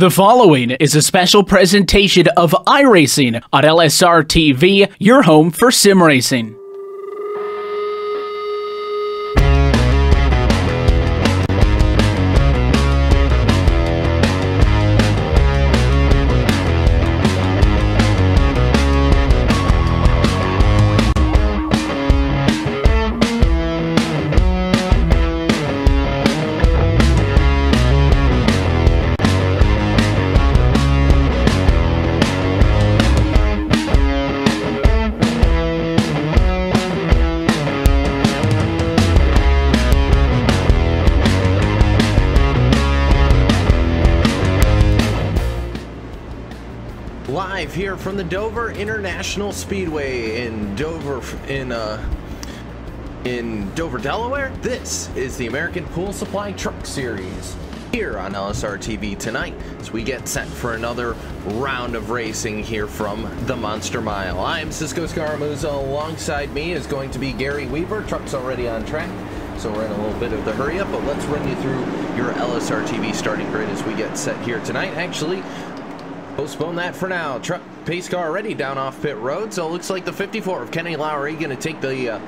The following is a special presentation of iRacing on LSR TV, your home for sim racing. Live here from the Dover International Speedway in Dover, Delaware. This is the American Pool Supply Truck Series here on LSR TV tonight as we get set for another round of racing here from the Monster Mile. I'm Cisco Scaramuzza. Alongside me is going to be Gary Weaver. Truck's already on track, so we're in a little bit of the hurry up, but let's run you through your LSR TV starting grid as we get set here tonight. Actually, postpone that for now. Truck pace car already down off pit road, so it looks like the 54 of Kenny Lowry going to take the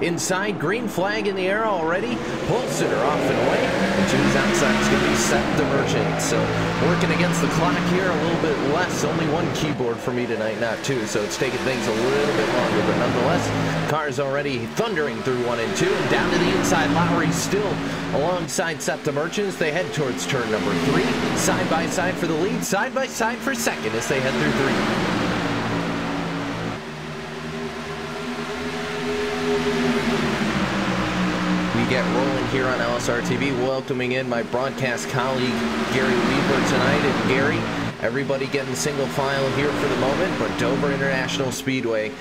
inside. Green flag in the air already. Pole sitter off and away. And to his outside is going to be Seth the Merchant. So working against the clock here a little bit less. Only one keyboard for me tonight, not two. So it's taking things a little bit longer, but nonetheless, cars already thundering through 1 and 2. And down to the inside, Lowry still alongside Seth the Merchant as they head towards turn number 3. Side by side for the lead, side by side for second as they head through 3. Get rolling here on LSR TV, welcoming in my broadcast colleague Gary Weaver tonight. And Gary, everybody getting single file here for the moment, but Dover International Speedway,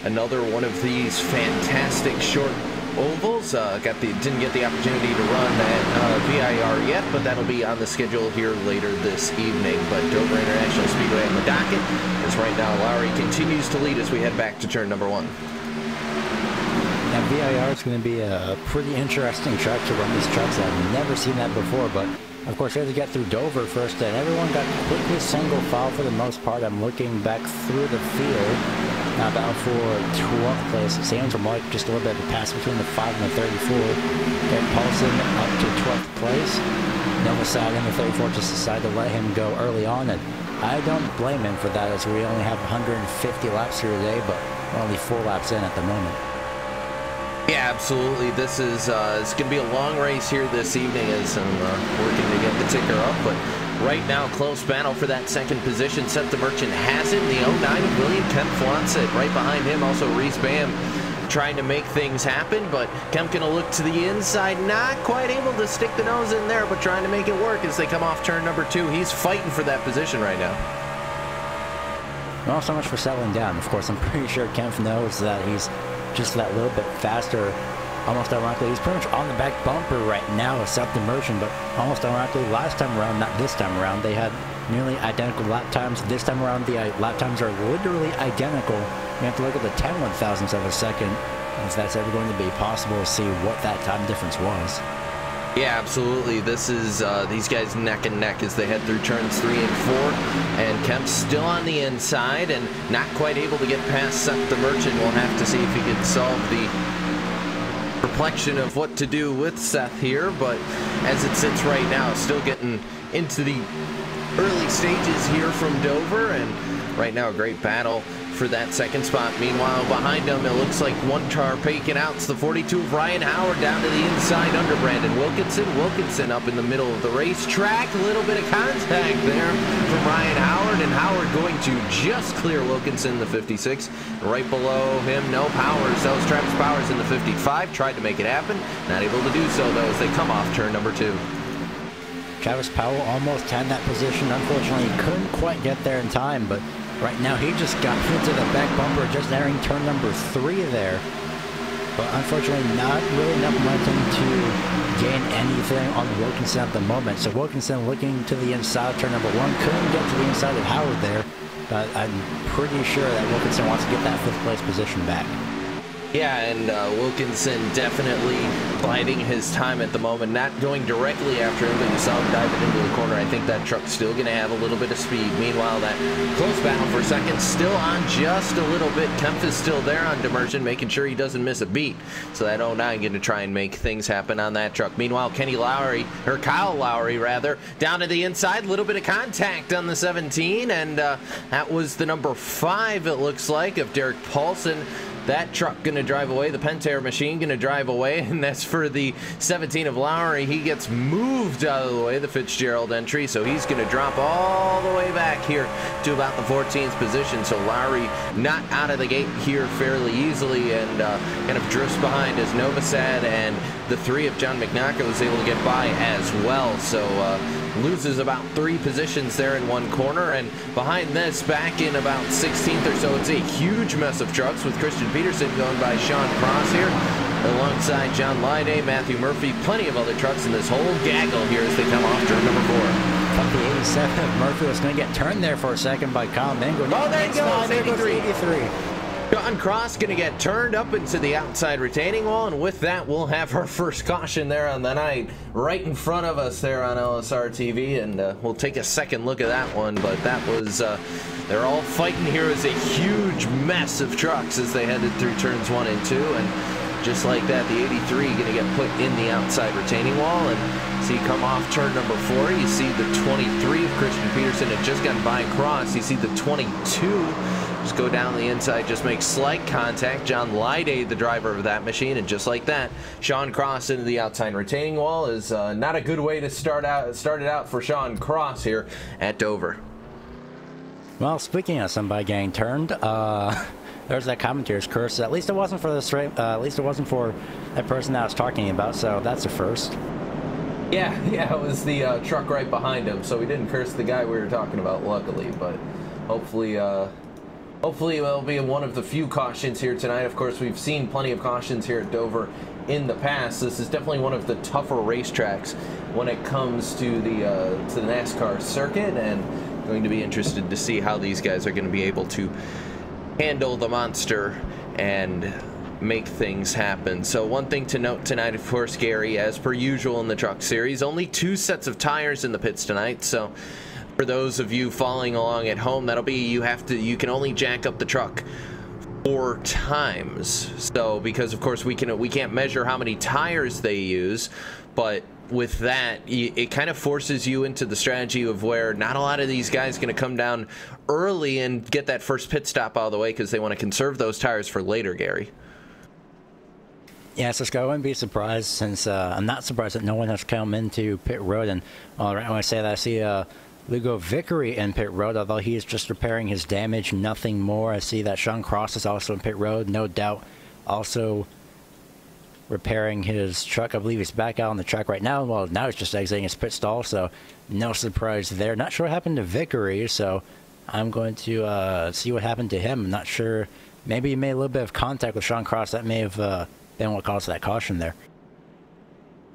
another one of these fantastic short ovals. Didn't get the opportunity to run that VIR yet, but that'll be on the schedule here later this evening. But Dover International Speedway on the docket, as right now Lowry continues to lead as we head back to turn number 1. Now, VIR is going to be a pretty interesting track to run these trucks. I've never seen that before, but of course, we had to get through Dover first, and everyone got quickly single file for the most part. I'm looking back through the field, now bound for 12th place. It seems from like just a little bit of a pass between the 5 and the 34. Get Paulson up to 12th place. Novosad in the 34 just decided to let him go early on, and I don't blame him for that, as we only have 150 laps here today, but we're only 4 laps in at the moment. Yeah, absolutely. This is it's going to be a long race here this evening as I'm working to get the ticker up. But right now, close battle for that second position. Seth the Merchant has it. The 09 of William Kemp wants it. Right behind him, also Reese Bam trying to make things happen. But Kemp going to look to the inside. Not quite able to stick the nose in there, but trying to make it work as they come off turn number 2. He's fighting for that position right now. Not so much for settling down. Of course, I'm pretty sure Kemp knows that he's just that little bit faster. Almost ironically, he's pretty much on the back bumper right now, Seth the Merchant, but almost ironically, last time around, not this time around, they had nearly identical lap times. This time around, the lap times are literally identical. You have to look at the 10/1000ths of a second, if that's ever going to be possible to see what that time difference was. Yeah, absolutely. This is these guys neck and neck as they head through turns 3 and 4. And Kemp's still on the inside and not quite able to get past Seth the Merchant. We'll have to see if he can solve the perplexion of what to do with Seth here. But as it sits right now, still getting into the early stages here from Dover. And right now, a great battle for that second spot. Meanwhile, behind him, it looks like one car peeking out. It's the 42 of Ryan Howard down to the inside under Brandon Wilkinson. Wilkinson up in the middle of the racetrack. A little bit of contact there from Ryan Howard, and Howard going to just clear Wilkinson, the 56. Right below him, no Powers. That was Travis Powers in the 55. Tried to make it happen. Not able to do so, though, as they come off turn number 2. Travis Powell almost had that position. Unfortunately, he couldn't quite get there in time, but right now, he just got hit to the back bumper just entering turn number 3 there. But unfortunately, not really enough momentum to gain anything on Wilkinson at the moment. So Wilkinson looking to the inside, turn number 1. Couldn't get to the inside of Howard there. But I'm pretty sure that Wilkinson wants to get that 5th place position back. Yeah, and Wilkinson definitely biding his time at the moment, not going directly after him, but you saw him diving into the corner. I think that truck's still going to have a little bit of speed. Meanwhile, that close battle for second still on just a little bit. Kempf is still there on Demerchant, making sure he doesn't miss a beat. So that 09 going to try and make things happen on that truck. Meanwhile, Kyle Lowry rather, down to the inside, a little bit of contact on the 17, and that was the number 5, it looks like, of Derek Paulson. That truck going to drive away. The Pentair machine going to drive away, and that's for the 17 of Lowry. He gets moved out of the way, the Fitzgerald entry, so he's going to drop all the way back here to about the 14th position. So Lowry not out of the gate here fairly easily, and kind of drifts behind as Novosad and the 3 of John McNaco is able to get by as well. So loses about 3 positions there in one corner, and behind this, back in about 16th or so, it's a huge mess of trucks with Christian Peterson going by Sean Cross here alongside John Lyday, Matthew Murphy, plenty of other trucks in this whole gaggle here as they come off turn number 4. Thought the 87 of Murphy was going to get turned there for a second by Kyle Mingo. Oh, there he goes, there goes 83. John Cross going to get turned up into the outside retaining wall, and with that, we'll have our first caution there on the night right in front of us there on LSR TV, and we'll take a second look at that one. But that was, they're all fighting here as a huge mess of trucks as they headed through turns 1 and 2, and just like that, the 83 going to get put in the outside retaining wall, and see come off turn number 4. You see the 23 of Christian Peterson had just gotten by Cross. You see the 22 just go down the inside, just make slight contact. John Lyday, the driver of that machine, and just like that, Sean Cross into the outside retaining wall is not a good way to start it out for Sean Cross here at Dover. Well, speaking of somebody getting turned, there's that commentator's curse. At least it wasn't for this. At least it wasn't for that person that I was talking about. So that's a first. Yeah, it was the truck right behind him. So we didn't curse the guy we were talking about, luckily. But hopefully it'll be one of the few cautions here tonight. Of course, we've seen plenty of cautions here at Dover in the past. This is definitely one of the tougher racetracks when it comes to the NASCAR circuit, and going to be interested to see how these guys are going to be able to handle the monster and make things happen. So one thing to note tonight, of course, Gary, as per usual in the truck series, only 2 sets of tires in the pits tonight. So for those of you following along at home, that'll be you can only jack up the truck 4 times. So because of course we can't measure how many tires they use, but with that, it kind of forces you into the strategy of where not a lot of these guys going to come down early and get that first pit stop out of the way because they want to conserve those tires for later, Gary. Yeah, Cisco, I wouldn't be surprised, since I'm not surprised that no one has come into pit road. And right when I say that, I see Lugo Vickery in pit road, although he is just repairing his damage, nothing more. I see that Sean Cross is also in pit road, no doubt also repairing his truck. I believe he's back out on the track right now. Well, now he's just exiting his pit stall, so no surprise there. Not sure what happened to Vickery, so I'm going to see what happened to him. I'm not sure. Maybe he made a little bit of contact with Sean Cross. That may have been what caused that caution there.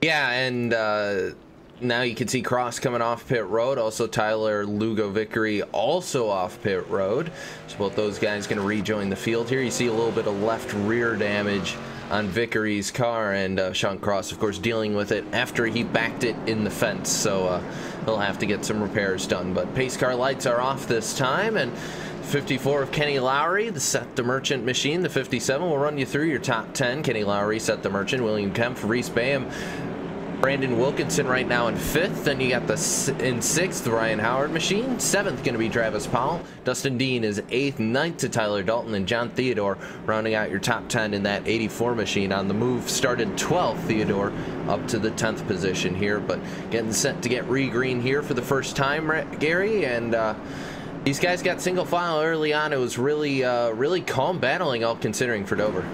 Yeah, and now you can see Cross coming off pit road. Also Tyler Lugo Vickery also off pit road. So both those guys going to rejoin the field here. You see a little bit of left rear damage on Vickery's car, and Sean Cross, of course, dealing with it after he backed it in the fence. So he'll have to get some repairs done. But pace car lights are off this time, and 54 of Kenny Lowry, the Seth the Merchant machine. The 57 will run you through your top 10. Kenny Lowry, Seth the Merchant, William Kempf, Reese Bayham, Brandon Wilkinson right now in 5th. Then you got in 6th, the Ryan Howard machine. 7th going to be Travis Powell. Dustin Dean is 8th. 9th to Tyler Dalton, and John Theodore rounding out your top 10 in that 84 machine. On the move, started 12th, Theodore up to the 10th position here, but getting set to get re-green here for the first time, Gary, and these guys got single file early on. It was really calm battling, all considering, for Dover.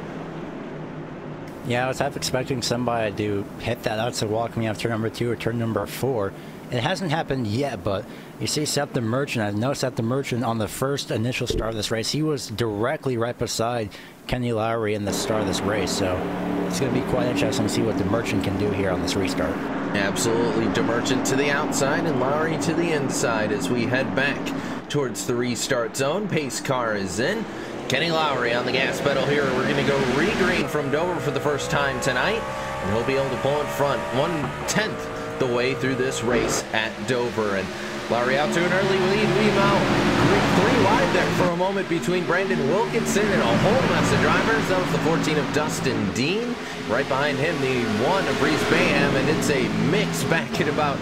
Yeah, I was half expecting somebody to hit that outside wall coming off turn number 2 or turn number 4. It hasn't happened yet, but you see Seth the Merchant. I know Seth the Merchant on the first initial start of this race, he was directly right beside Kenny Lowry in the start of this race. So it's going to be quite interesting to see what the Merchant can do here on this restart. Absolutely. DeMerchant to the outside and Lowry to the inside as we head back towards the restart zone. Pace car is in. Kenny Lowry on the gas pedal here. We're going to go re-green from Dover for the first time tonight, and he'll be able to pull in front 1/10 the way through this race at Dover. And Lowry out to an early lead. Weave out 3 wide there for a moment between Brandon Wilkinson and a whole mess of drivers. That was the 14 of Dustin Dean. Right behind him, the 1 of Reese Bayham, and it's a mix back at about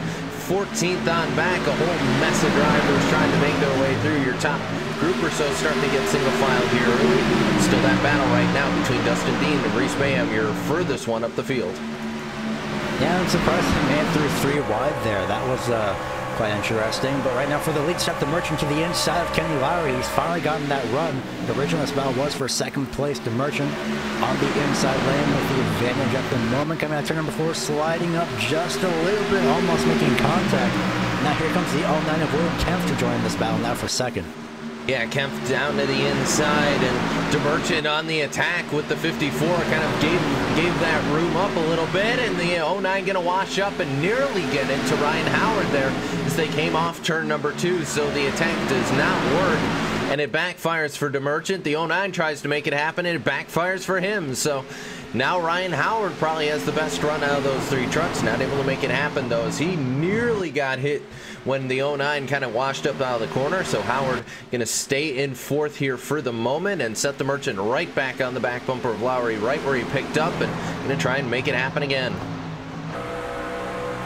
14th on back. A whole mess of drivers trying to make their way through. Your top group or so starting to get single file here early. Still that battle right now between Dustin Dean and Reese Bayham, your furthest one up the field. Yeah, I'm surprised he made it through 3 wide there. That was quite interesting. But right now for the lead, Seth the Merchant to the inside of Kenny Lowry. He's finally gotten that run. The original battle was for second place. The Merchant on the inside lane with the advantage at the moment. Coming out turn number 4, sliding up just a little bit, almost making contact. Now here comes the 09 of William Kempf to join this battle now for second. Yeah, Kempf down to the inside, and DeMerchant on the attack with the 54 kind of gave that room up a little bit, and the 09 going to wash up and nearly get into Ryan Howard there as they came off turn number 2, so the attack does not work, and it backfires for DeMerchant. The 09 tries to make it happen, and it backfires for him, so now Ryan Howard probably has the best run out of those 3 trucks. Not able to make it happen, though, as he nearly got hit when the 09 kind of washed up out of the corner. So Howard going to stay in 4th here for the moment and set the Merchant right back on the back bumper of Lowry, right where he picked up, and going to try and make it happen again.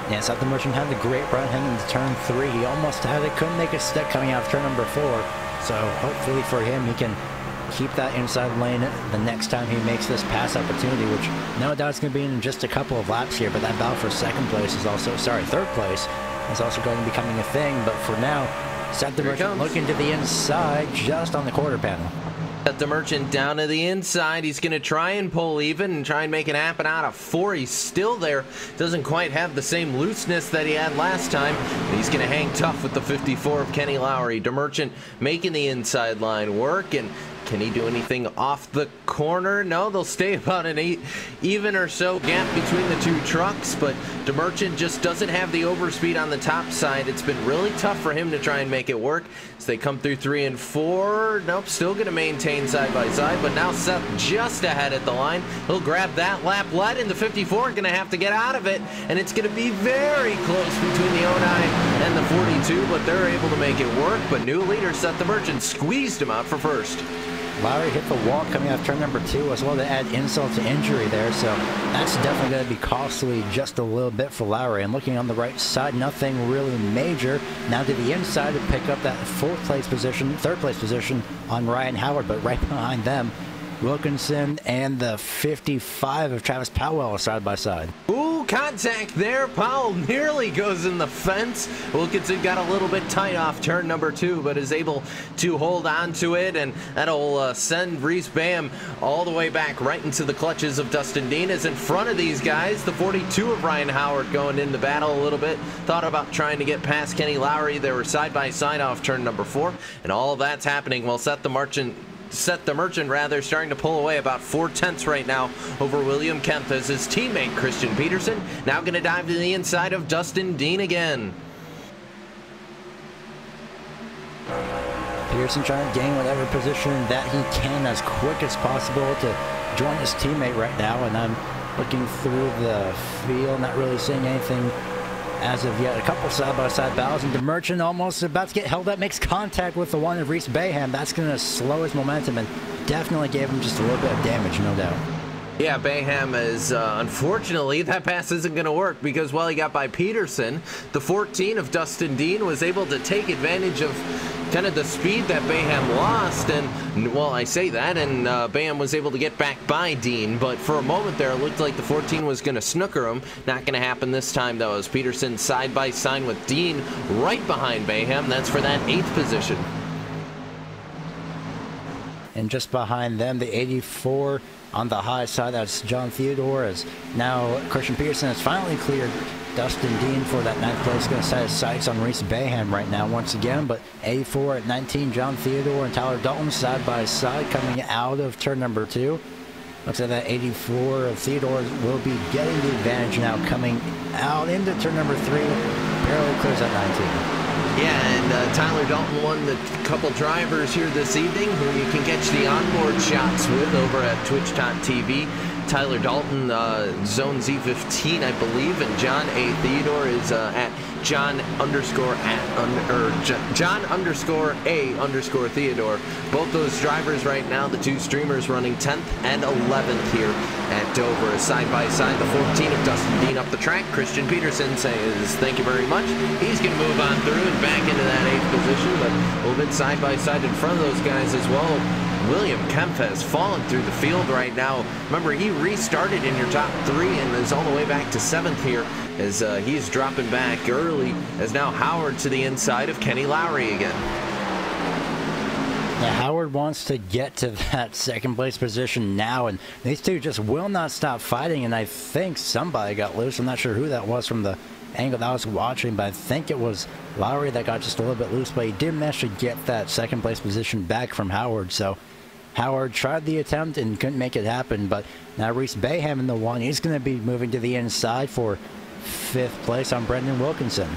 Yeah, Seth the Merchant had a great run heading into turn 3. He almost had it, couldn't make a stick coming out of turn number 4. So hopefully for him, he can keep that inside lane the next time he makes this pass opportunity, which no doubt is going to be in just a couple of laps here. But that battle for second place is also, third place is also going to be becoming a thing. But for now, Seth the Merchant looking to the inside just on the quarter panel. Set the Merchant down to the inside. He's going to try and pull even and try and make it happen out of 4. He's still there. Doesn't quite have the same looseness that he had last time. He's going to hang tough with the 54 of Kenny Lowry. DeMerchant making the inside line work, and can he do anything off the corner? No, they'll stay about an 8 even or so gap between the 2 trucks, but DeMerchant just doesn't have the overspeed on the top side. It's been really tough for him to try and make it work as they come through 3 and 4. Nope, still going to maintain side by side, but now Seth just ahead at the line. He'll grab that lap lead, and the 54 going to have to get out of it, and it's going to be very close between the 09 and the 42, but they're able to make it work. But new leader Seth the Merchant squeezed him out for first. Lowry hit the wall coming out of turn number 2 as well to add insult to injury there, so that's definitely going to be costly just a little bit for Lowry. And looking on the right side, nothing really major. Now to the inside to pick up that third place position on Ryan Howard, but right behind them, Wilkinson and the 55 of Travis Powell are side by side. Ooh, contact there. Powell nearly goes in the fence. Wilkinson got a little bit tight off turn number 2, but is able to hold on to it, and that'll send Reese Bayham all the way back right into the clutches of Dustin Dean. Is in front of these guys. The 42 of Ryan Howard going into battle a little bit. Thought about trying to get past Kenny Lowry. They were side by side off turn number 4, and all of that's happening while Seth the Merchant starting to pull away about 4/10 right now over William Kempf as his teammate Christian Peterson now going to dive to the inside of Dustin Dean again. Peterson trying to gain whatever position that he can as quick as possible to join his teammate right now, and I'm looking through the field, not really seeing anything as of yet. A couple side-by-side battles, and the Merchant almost about to get held up, makes contact with the 1 of Reese Bayham. That's going to slow his momentum and definitely gave him just a little bit of damage, no doubt. Yeah, Bayham is, unfortunately, that pass isn't going to work because while he got by Peterson, the 14 of Dustin Dean was able to take advantage of kind of the speed that Bayham lost, and, well, I say that, and Bayham was able to get back by Dean, but for a moment there, it looked like the 14 was going to snooker him. Not going to happen this time, though, as Peterson side by side with Dean right behind Bayham. That's for that 8th position. And just behind them, the 84 on the high side, that's John Theodore, as now Christian Peterson has finally cleared Dustin Dean for that 9th place. Going to set his sights on Reese Bayham right now once again, but 84 at 19, John Theodore and Tyler Dalton side by side coming out of turn number 2. Looks like that 84 of Theodore will be getting the advantage now coming out into turn number 3. Barely clears at 19. Yeah, and Tyler Dalton won the couple drivers here this evening who you can catch the onboard shots with over at Twitch.tv. Tyler Dalton, Zone Z15, I believe, and John A. Theodore is at John underscore A Theodore. Both those drivers right now, the two streamers running 10th and 11th here at Dover. Side by side, the 14 of Dustin Dean up the track. Christian Peterson says thank you very much. He's going to move on through and back into that 8th position, but a little bit side by side in front of those guys as well. William Kempf has fallen through the field right now. Remember, he restarted in your top 3 and is all the way back to 7th here as he's dropping back early, as now Howard to the inside of Kenny Lowry again. Yeah, Howard wants to get to that second place position now, and these two just will not stop fighting, and I think somebody got loose. I'm not sure who that was from the angle that I was watching, but I think it was Lowry that got just a little bit loose, but he did manage to get that second place position back from Howard. So Howard tried the attempt and couldn't make it happen, but now Reese Bayham in the 1. He's going to be moving to the inside for 5th place on Brendan Wilkinson.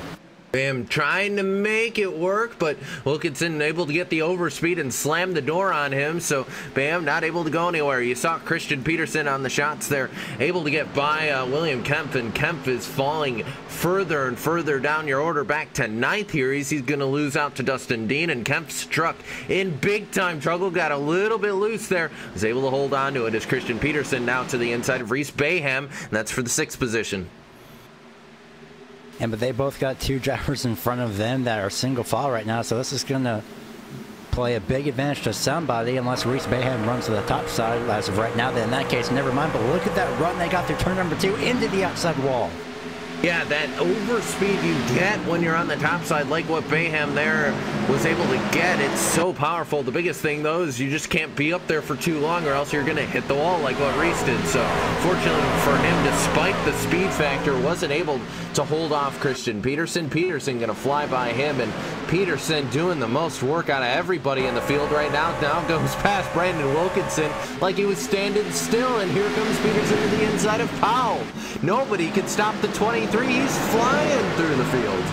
Bam trying to make it work, but Wilkinson able to get the overspeed and slam the door on him, so Bam not able to go anywhere. You saw Christian Peterson on the shots there, able to get by William Kempf, and Kempf is falling further and further down your order back to 9th here. He's going to lose out to Dustin Dean, and Kempf's truck in big time trouble, got a little bit loose there, was able to hold on to it as Christian Peterson now to the inside of Reese Bayham, and that's for the 6th position. But they both got 2 drivers in front of them that are single file right now, so this is going to play a big advantage to somebody unless Reese Bayham runs to the top side as of right now. Then in that case, never mind. But look at that run they got through turn number 2 into the outside wall. Yeah, that overspeed you get when you're on the top side, like what Bayham there was able to get, it's so powerful. The biggest thing, though, is you just can't be up there for too long or else you're going to hit the wall like what Reese did. So, fortunately for him, despite the speed factor, wasn't able to hold off Christian Peterson. Peterson going to fly by him, and Peterson doing the most work out of everybody in the field right now. Now goes past Brandon Wilkinson like he was standing still, and here comes Peterson to the inside of Powell. Nobody can stop the 23. He's flying through the field.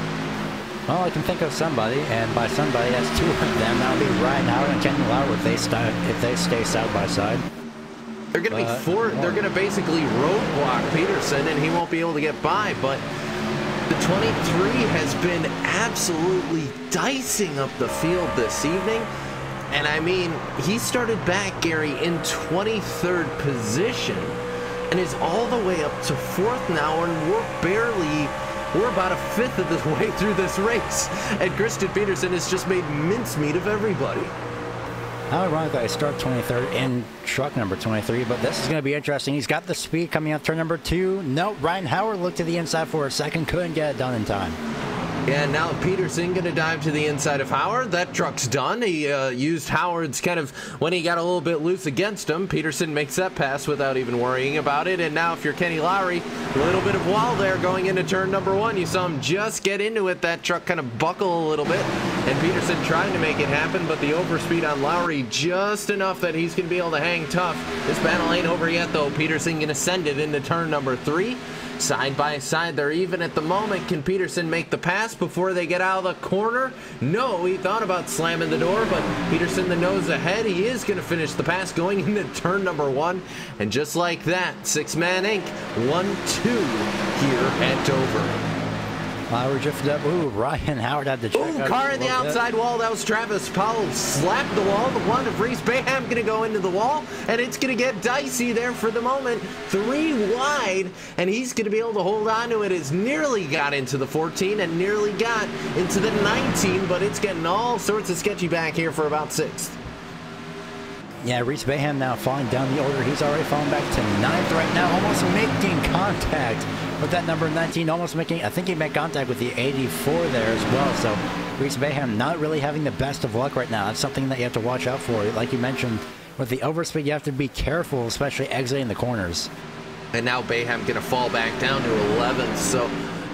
Well, I can think of somebody, and by somebody, that's 2 of them. That'll be Ryan Howard and Kenny Lowry if they stay side by side. They're going to be 4. They're going to basically roadblock Peterson, and he won't be able to get by. But the 23 has been absolutely dicing up the field this evening. And I mean, he started back, Gary, in 23rd position, and is all the way up to 4th now, and we're about a 5th of the way through this race, and Christian Peterson has just made mincemeat of everybody. How ironic I start 23rd in truck number 23, but this is going to be interesting. He's got the speed coming out turn number 2. No, Ryan Howard looked to the inside for a second, couldn't get it done in time. Yeah, now Peterson going to dive to the inside of Howard. That truck's done. He used Howard's kind of, when he got a little bit loose against him, Peterson makes that pass without even worrying about it. And now if you're Kenny Lowry, a little bit of wall there going into turn number 1. You saw him just get into it. That truck kind of buckle a little bit. And Peterson trying to make it happen, but the overspeed on Lowry just enough that he's going to be able to hang tough. This battle ain't over yet, though. Peterson going to send it into turn number 3. Side by side, they're even at the moment. Can Peterson make the pass before they get out of the corner? No, he thought about slamming the door, but Peterson the nose ahead. He is going to finish the pass going into turn number 1. And just like that, 6-man Inc. 1-2 here at Dover. Lowry drifted up. Ooh, Ryan Howard had the check. Ooh, car in the outside wall. That was Travis Powell. Slapped the wall. The one of Reese Bayham going to go into the wall, and it's going to get dicey there for the moment. 3 wide, and he's going to be able to hold on to it. As nearly got into the 14 and nearly got into the 19, but it's getting all sorts of sketchy back here for about 6th. Yeah, Reese Bayham now falling down the order. He's already fallen back to 9th right now, almost making contact with that number 19, almost making, I think he made contact with the 84 there as well. So Reese Bayham not really having the best of luck right now. That's something that you have to watch out for. Like you mentioned, with the overspeed, you have to be careful, especially exiting the corners. And now Bayham going to fall back down to 11th. So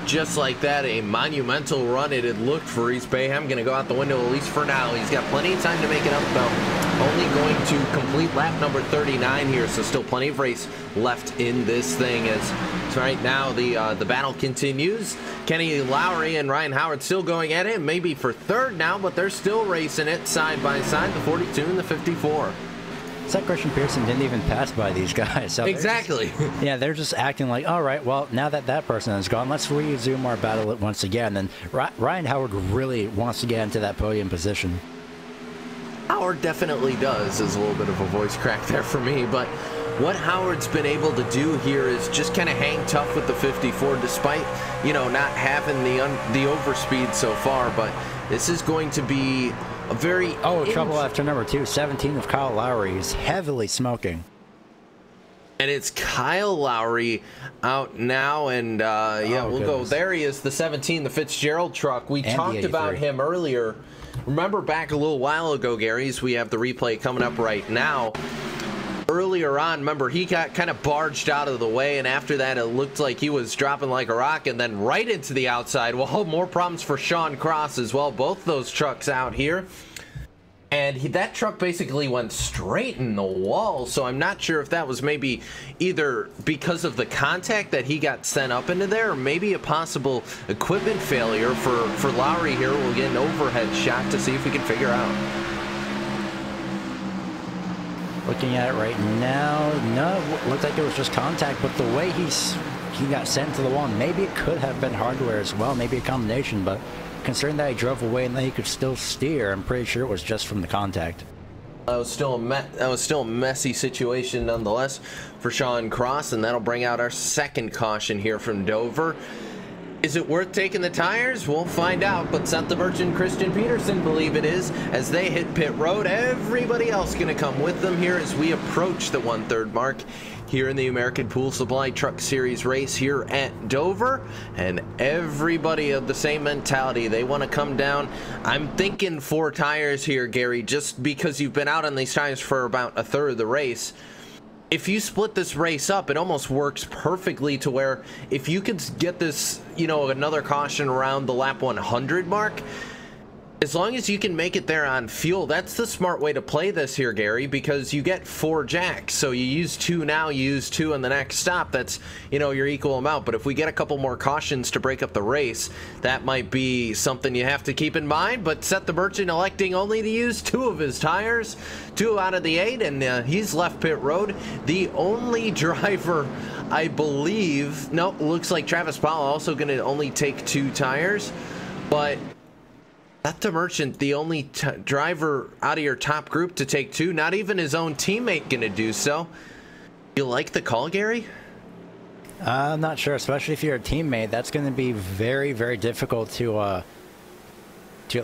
just like that, a monumental run it had looked for East Bayham. Going to go out the window, at least for now. He's got plenty of time to make it up, though. Only going to complete lap number 39 here, so still plenty of race left in this thing. As right now, the battle continues. Kenny Lowry and Ryan Howard still going at it, maybe for third now, but they're still racing it side by side, the 42 and the 54. It's like Christian Pearson didn't even pass by these guys. So exactly. Yeah, they're just acting like, all right, well, now that that person is gone, let's resume our battle once again. And Ryan Howard really wants to get into that podium position. Howard definitely does. Is a little bit of a voice crack there for me, but what Howard's been able to do here is just kind of hang tough with the 54, despite, you know, not having the overspeed so far. But this is going to be a very trouble after number 2, 17 of Kyle Lowry is heavily smoking. And it's Kyle Lowry out now, and yeah, we'll go. There he is, the 17, the Fitzgerald truck. We talked about him earlier. Remember back a little while ago, Gary's, we have the replay coming up right now. Earlier on, remember, he got kind of barged out of the way, and after that, it looked like he was dropping like a rock, and then right into the outside. Well, more problems for Sean Cross as well. Both those trucks out here. And that truck basically went straight in the wall, so I'm not sure if that was maybe either because of the contact that he got sent up into there, or maybe a possible equipment failure for Lowry here. We'll get an overhead shot to see if we can figure out. Looking at it right now, no, looked like it was just contact, but the way he got sent to the wall, maybe it could have been hardware as well, maybe a combination, but considering that he drove away and then he could still steer, I'm pretty sure it was just from the contact. That was still a messy situation nonetheless for Sean Cross, and that'll bring out our second caution here from Dover. Is it worth taking the tires? We'll find out, but Seth the Merchant and Christian Peterson believe it is as they hit pit road. Everybody else going to come with them here as we approach the 1/3 mark here in the American Pool Supply Truck Series race here at Dover, and everybody of the same mentality. They want to come down. I'm thinking 4 tires here, Gary, just because you've been out on these tires for about a third of the race. If you split this race up, it almost works perfectly to where if you could get this, you know, another caution around the lap 100 mark, as long as you can make it there on fuel, that's the smart way to play this here, Gary, because you get 4 jacks. So you use 2 now, you use 2 on the next stop. That's, you know, your equal amount. But if we get a couple more cautions to break up the race, that might be something you have to keep in mind. But Seth the Merchant electing only to use 2 of his tires, 2 out of the 8, and he's left pit road. The only driver, I believe, no, looks like Travis Powell also going to only take 2 tires, but Seth the Merchant, the only driver out of your top group to take 2, not even his own teammate going to do so. You like the call, Gary? I'm not sure, especially if you're a teammate. That's going to be very, very difficult to at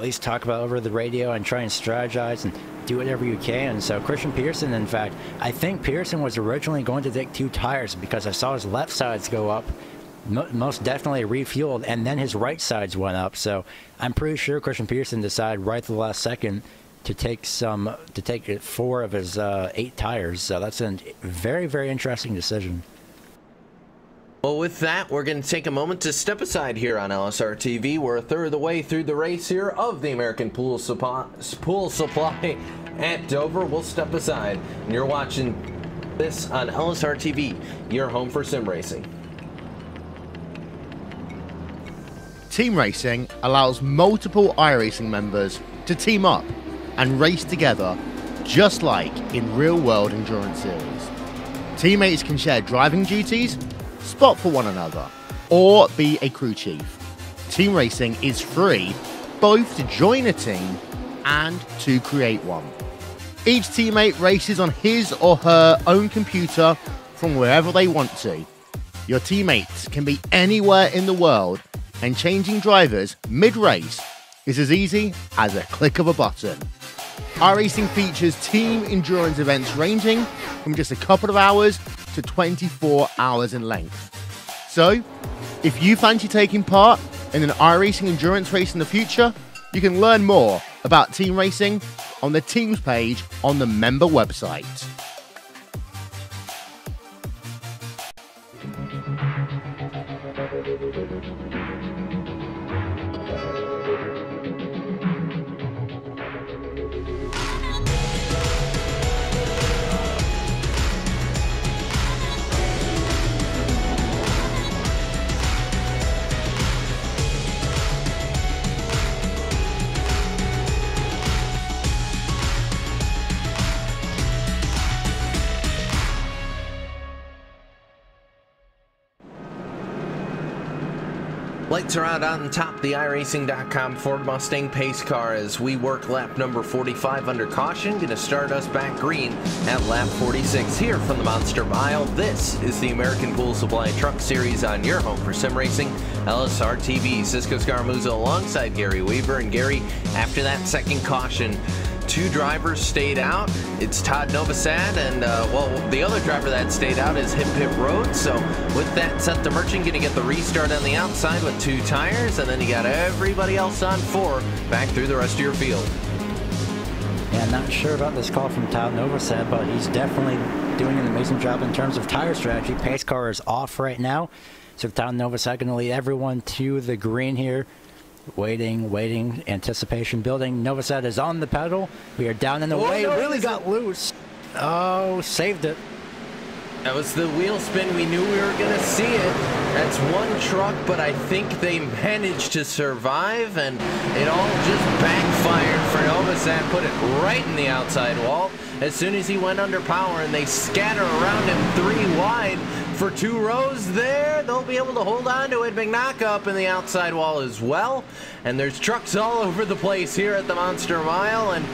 least talk about over the radio and try and strategize and do whatever you can. So Christian Pearson, in fact, I think Pearson was originally going to take 2 tires because I saw his left sides go up, most definitely refueled, and then his right sides went up. So I'm pretty sure Christian Pearson decided right at the last second to take 4 of his 8 tires. So that's a very, very interesting decision. Well, with that, we're going to take a moment to step aside here on LSR TV. We're a third of the way through the race here of the American Pool Supply at Dover. We'll step aside, and you're watching this on LSR TV, your home for sim racing. Team racing allows multiple iRacing members to team up and race together, just like in real-world endurance series. Teammates can share driving duties, spot for one another, or be a crew chief. Team racing is free, both to join a team and to create one. Each teammate races on his or her own computer from wherever they want to. Your teammates can be anywhere in the world, and changing drivers mid-race is as easy as a click of a button. iRacing features team endurance events ranging from just a couple of hours to 24 hours in length. So, if you fancy taking part in an iRacing endurance race in the future, you can learn more about team racing on the teams page on the member website. Lights are out on top the iRacing.com Ford Mustang pace car as we work lap number 45 under caution. Going to start us back green at lap 46 here from the Monster Mile. This is the American Pool Supply Truck Series on your home for sim racing, LSR TV. Cisco Scaramuzzo alongside Gary Weaver. And Gary, after that second caution, 2 drivers stayed out. It's Todd Novosad and, well, the other driver that stayed out is Hit Pit Road. So with that, Seth the Merchant going to get the restart on the outside with 2 tires, and then you got everybody else on 4 back through the rest of your field. Yeah, not sure about this call from Todd Novosad, but he's definitely doing an amazing job in terms of tire strategy. Pace car is off right now, so Todd Novosad going to lead everyone to the green here. Waiting, anticipation building. Novosad is on the pedal. We are down in the way. No, really got loose. Oh, saved it. That was the wheel spin. We knew we were going to see it. That's one truck, but I think they managed to survive, and it all just backfired for Novosad. Put it right in the outside wall as soon as he went under power, and they scatter around him 3 wide. For 2 rows there, they'll be able to hold on to it. McNock up in the outside wall as well. And there's trucks all over the place here at the Monster Mile, and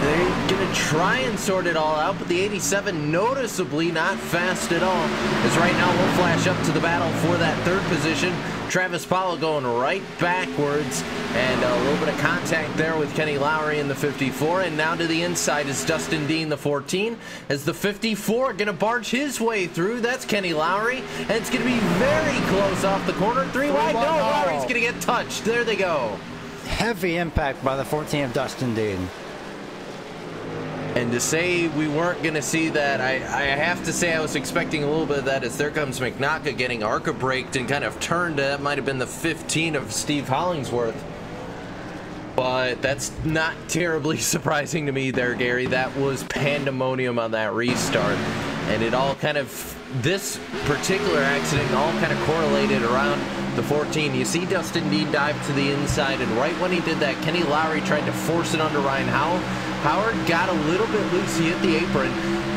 they're going to try and sort it all out, but the 87 noticeably not fast at all. As right now we'll flash up to the battle for that 3rd position. Travis Powell going right backwards, and a little bit of contact there with Kenny Lowry in the 54, and now to the inside is Dustin Dean, the 14, as the 54 going to barge his way through. That's Kenny Lowry, and it's going to be very close off the corner. 3 wide, no, Lowry's going to get touched. There they go. Heavy impact by the 14 of Dustin Dean. And to say we weren't going to see that, I have to say I was expecting a little bit of that, as there comes McNock getting ARCA braked and kind of turned. That might have been the 15 of Steve Hollingsworth. But that's not terribly surprising to me there, Gary. That was pandemonium on that restart. And it all kind of, this particular accident all kind of correlated around the 14. You see Dustin Dean dive to the inside, and right when he did that, Kenny Lowry tried to force it under Ryan Howell. Howard got a little bit loose. He hit the apron.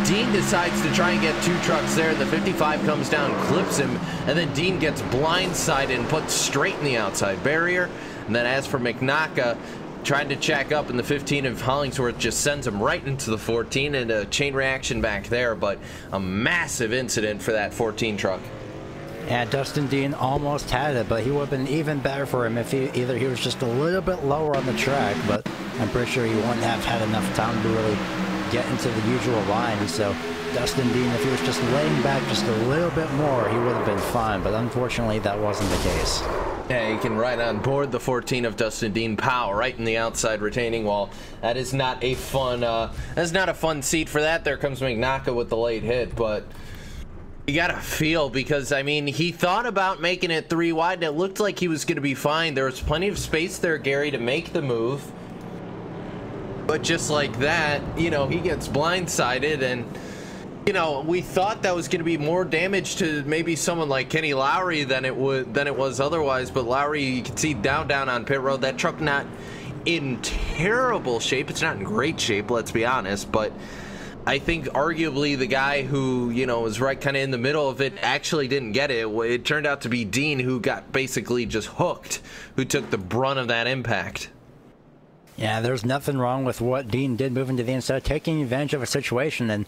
Dean decides to try and get 2 trucks there. The 55 comes down, clips him, and then Dean gets blindsided and put straight in the outside barrier. And then as for McNock, trying to check up, and the 15 of Hollingsworth just sends him right into the 14, and a chain reaction back there, but a massive incident for that 14 truck. Yeah, Dustin Dean almost had it, but he would have been even better for him if either he was just a little bit lower on the track, but I'm pretty sure he wouldn't have had enough time to really get into the usual line. So Dustin Dean, if he was just laying back just a little bit more, he would have been fine, but unfortunately that wasn't the case. Yeah, you can ride on board the 14 of Dustin Dean. Pow, right in the outside retaining wall. That is not a fun, that's not a fun seat for that. There comes McNock with the late hit, but you gotta feel, because I mean, he thought about making it 3 wide, and it looked like he was gonna be fine. There was plenty of space there, Gary, to make the move. But just like that, you know, he gets blindsided, and you know, we thought that was going to be more damage to maybe someone like Kenny Lowry than it was otherwise. But Lowry, you can see down on pit road. That truck not in terrible shape. It's not in great shape, let's be honest. But I think arguably the guy who, you know, was right kind of in the middle of it actually didn't get it. It turned out to be Dean, who got basically just hooked, who took the brunt of that impact. Yeah, there's nothing wrong with what Dean did, moving to the inside, taking advantage of a situation, and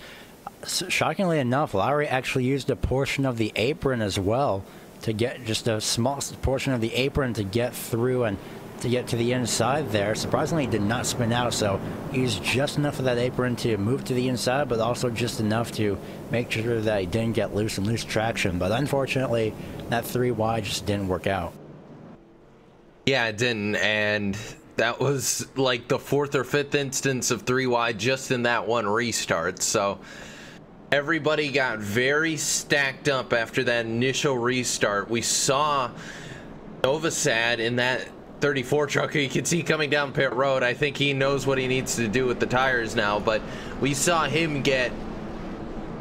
shockingly enough, Lowry actually used a portion of the apron as well to get just a small portion of the apron to get through and to get to the inside there. Surprisingly, he did not spin out, so he used just enough of that apron to move to the inside, but also just enough to make sure that he didn't get loose and lose traction. But unfortunately, that 3 wide just didn't work out. Yeah, it didn't, and that was like the 4th or 5th instance of 3 wide just in that one restart. So everybody got very stacked up after that initial restart. We saw Novosad in that 34 truck, you can see coming down pit road. I think he knows what he needs to do with the tires now, but we saw him get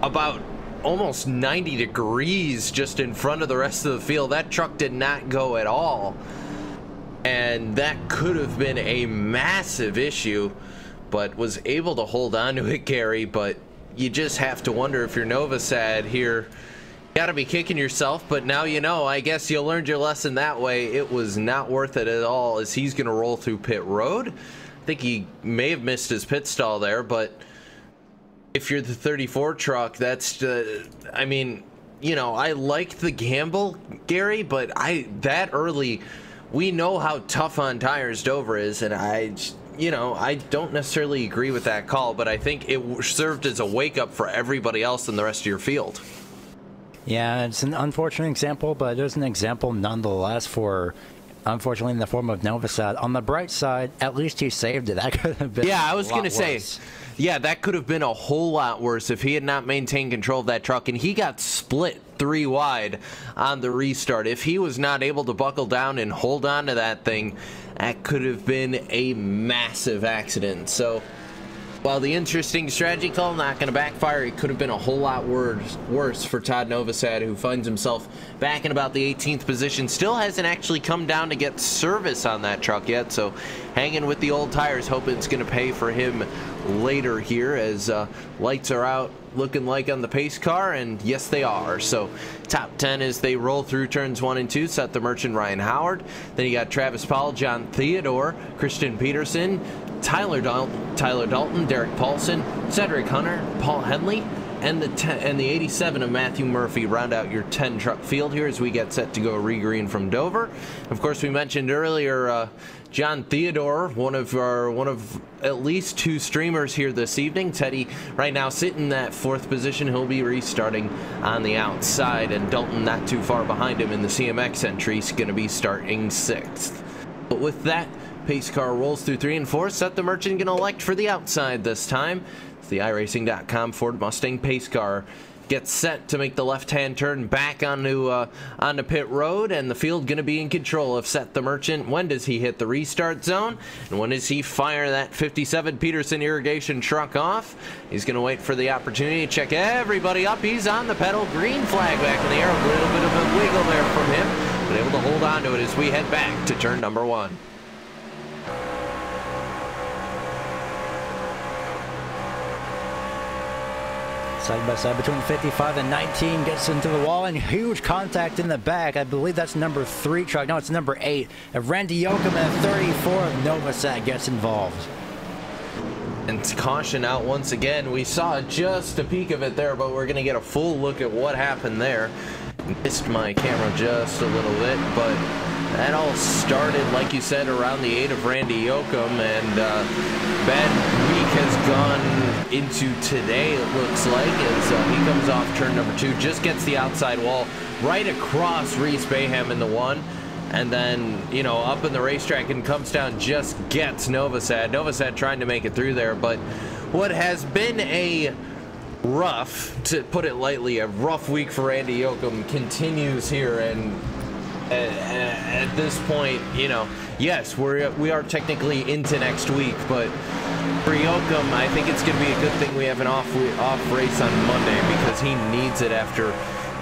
about almost 90 degrees just in front of the rest of the field. That truck did not go at all, and that could have been a massive issue, but was able to hold on to it, Gary. But you just have to wonder if you're Novosad here Gotta be kicking yourself, but now you know. I guess you learned your lesson that way. It was not worth it at all, as he's gonna roll through pit road. I think he may have missed his pit stall there, but if you're the 34 truck, that's I mean, you know, I like the gamble, Gary, but that early, we know how tough on tires Dover is, and I don't necessarily agree with that call, but I think it served as a wake-up for everybody else in the rest of your field. Yeah, it's an unfortunate example, but it is an example nonetheless for, unfortunately, in the form of Novosad. On the bright side, at least he saved it. That could have been I was going to say, worse. yeah, that could have been a whole lot worse if he had not maintained control of that truck, and he got split 3 wide on the restart. If he was not able to buckle down and hold on to that thing, that could have been a massive accident. So, while the interesting strategy call not going to backfire, it could have been a whole lot worse for Todd Novosad, who finds himself back in about the 18th position. Still hasn't actually come down to get service on that truck yet, so hanging with the old tires, hoping it's going to pay for him later here, as lights are out looking like on the pace car, and yes they are. So top 10 as they roll through turns 1 and 2. Seth the Merchant, Ryan Howard. Then you got Travis Powell, John Theodore, Christian Peterson, Tyler Dalton, Derek Paulson, Cedric Hunter, Paul Henley, and the 87 of Matthew Murphy round out your 10 truck field here as we get set to go re-green from Dover. Of course, we mentioned earlier John Theodore, one of at least 2 streamers here this evening. Teddy right now sitting in that 4th position. He'll be restarting on the outside, and Dalton not too far behind him in the CMX entry. He's going to be starting 6th. But with that, pace car rolls through 3 and 4. Seth the Merchant going to elect for the outside this time. It's the iRacing.com Ford Mustang pace car gets set to make the left-hand turn back onto pit road, and the field going to be in control of Seth the Merchant. When does he hit the restart zone, and when does he fire that 57 Peterson irrigation truck off? He's going to wait for the opportunity to check everybody up. He's on the pedal, green flag back in the air, a little bit of a wiggle there from him, but able to hold on to it as we head back to turn number 1. Side by side between 55 and 19, gets into the wall, and huge contact in the back. I believe that's number 3 truck. No, it's number 8. Randy Yoakum and 34 of Novosad gets involved. And caution out once again. We saw just a peek of it there, but we're going to get a full look at what happened there. Missed my camera just a little bit, but that all started, like you said, around the 8 of Randy Yoakum, and bad week has gone into today, it looks like, as he comes off turn number 2, just gets the outside wall right across Reese Bayham in the 1, and then, you know, up in the racetrack and comes down, just gets Novosad. Novosad trying to make it through there, but what has been a rough, to put it lightly, a rough week for Randy Yoakum continues here, and at this point, you know, yes, we are technically into next week, but for Yoakum, I think it's going to be a good thing we have an off race on Monday, because he needs it after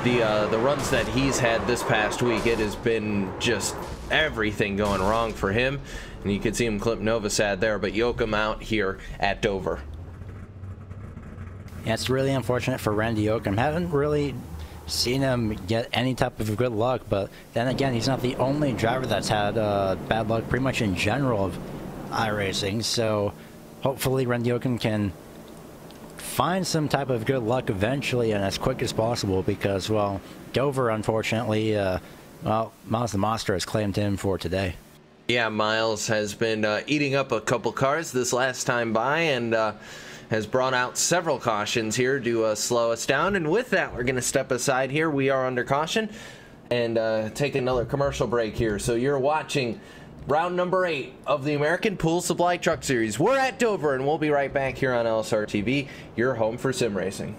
the runs that he's had this past week. It has been just everything going wrong for him, and you can see him clip Novosad there, but Yoakum out here at Dover. Yeah, it's really unfortunate for Randy Yoakum. Haven't really seen him get any type of good luck, but then again, he's not the only driver that's had bad luck pretty much in general of iRacing, so hopefully Randy Yoakum can find some type of good luck eventually and as quick as possible, because, well, Dover, unfortunately, well, Miles the Monster has claimed him for today. Yeah, Miles has been eating up a couple cars this last time by, and has brought out several cautions here to slow us down. And with that, we're going to step aside here. We are under caution and take another commercial break here. So you're watching round number 8 of the American Pool Supply Truck Series. We're at Dover, and we'll be right back here on LSR TV, your home for sim racing.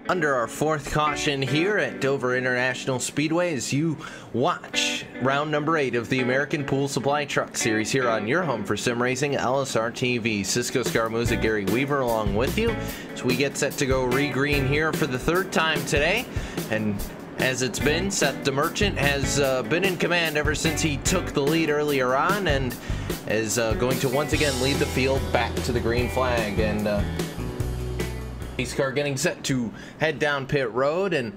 Under our fourth caution here at Dover International Speedway as you watch round number 8 of the American Pool Supply Truck Series here on your home for sim racing, LSR TV. Cisco Scaramouza, Gary Weaver along with you as we get set to go re-green here for the third time today. And as it's been, Seth DeMerchant has been in command ever since he took the lead earlier on and is going to once again lead the field back to the green flag. And pace car getting set to head down pit road, and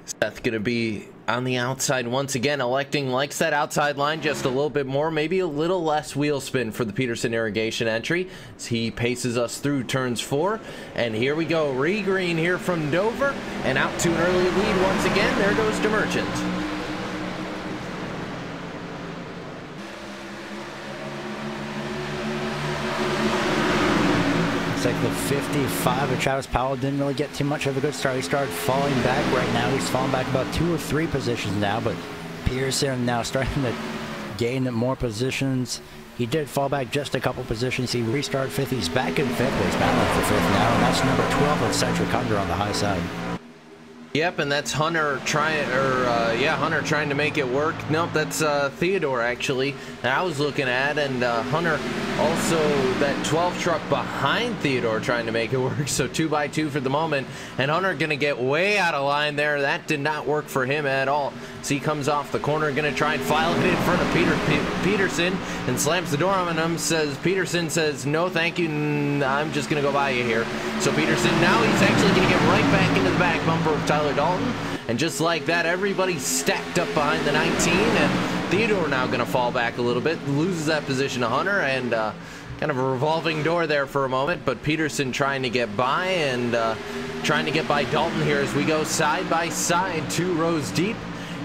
Seth going to be on the outside once again, electing likes that outside line just a little bit more, maybe a little less wheel spin for the Peterson irrigation entry as he paces us through turns 4. And here we go, re-green here from Dover, and out to an early lead once again. There goes DeMerchant. It's like the 55 of Travis Powell didn't really get too much of a good start. He started falling back right now. He's fallen back about 2 or 3 positions now, but Peterson now starting to gain more positions. He did fall back just a couple positions. He restarted 5th. He's back in 5th, but he's battling for 5th now, and that's number 12 with Cedric Hunter on the high side. Yep, and that's Hunter trying, Hunter trying to make it work. Nope, that's Theodore actually that I was looking at, and Hunter also that 12 truck behind Theodore trying to make it work. So 2 by 2 for the moment, and Hunter gonna get way out of line there. That did not work for him at all. So he comes off the corner, gonna try and file it in front of Peterson, and slams the door on him. Peterson says, no thank you, I'm just gonna go by you here. So Peterson, now he's actually gonna get right back into the back bumper of Tyler Dalton, and just like that, everybody's stacked up behind the 19, and Theodore now gonna fall back a little bit, loses that position to Hunter, and kind of a revolving door there for a moment, but Peterson trying to get by, and trying to get by Dalton here as we go side by side, 2 rows deep.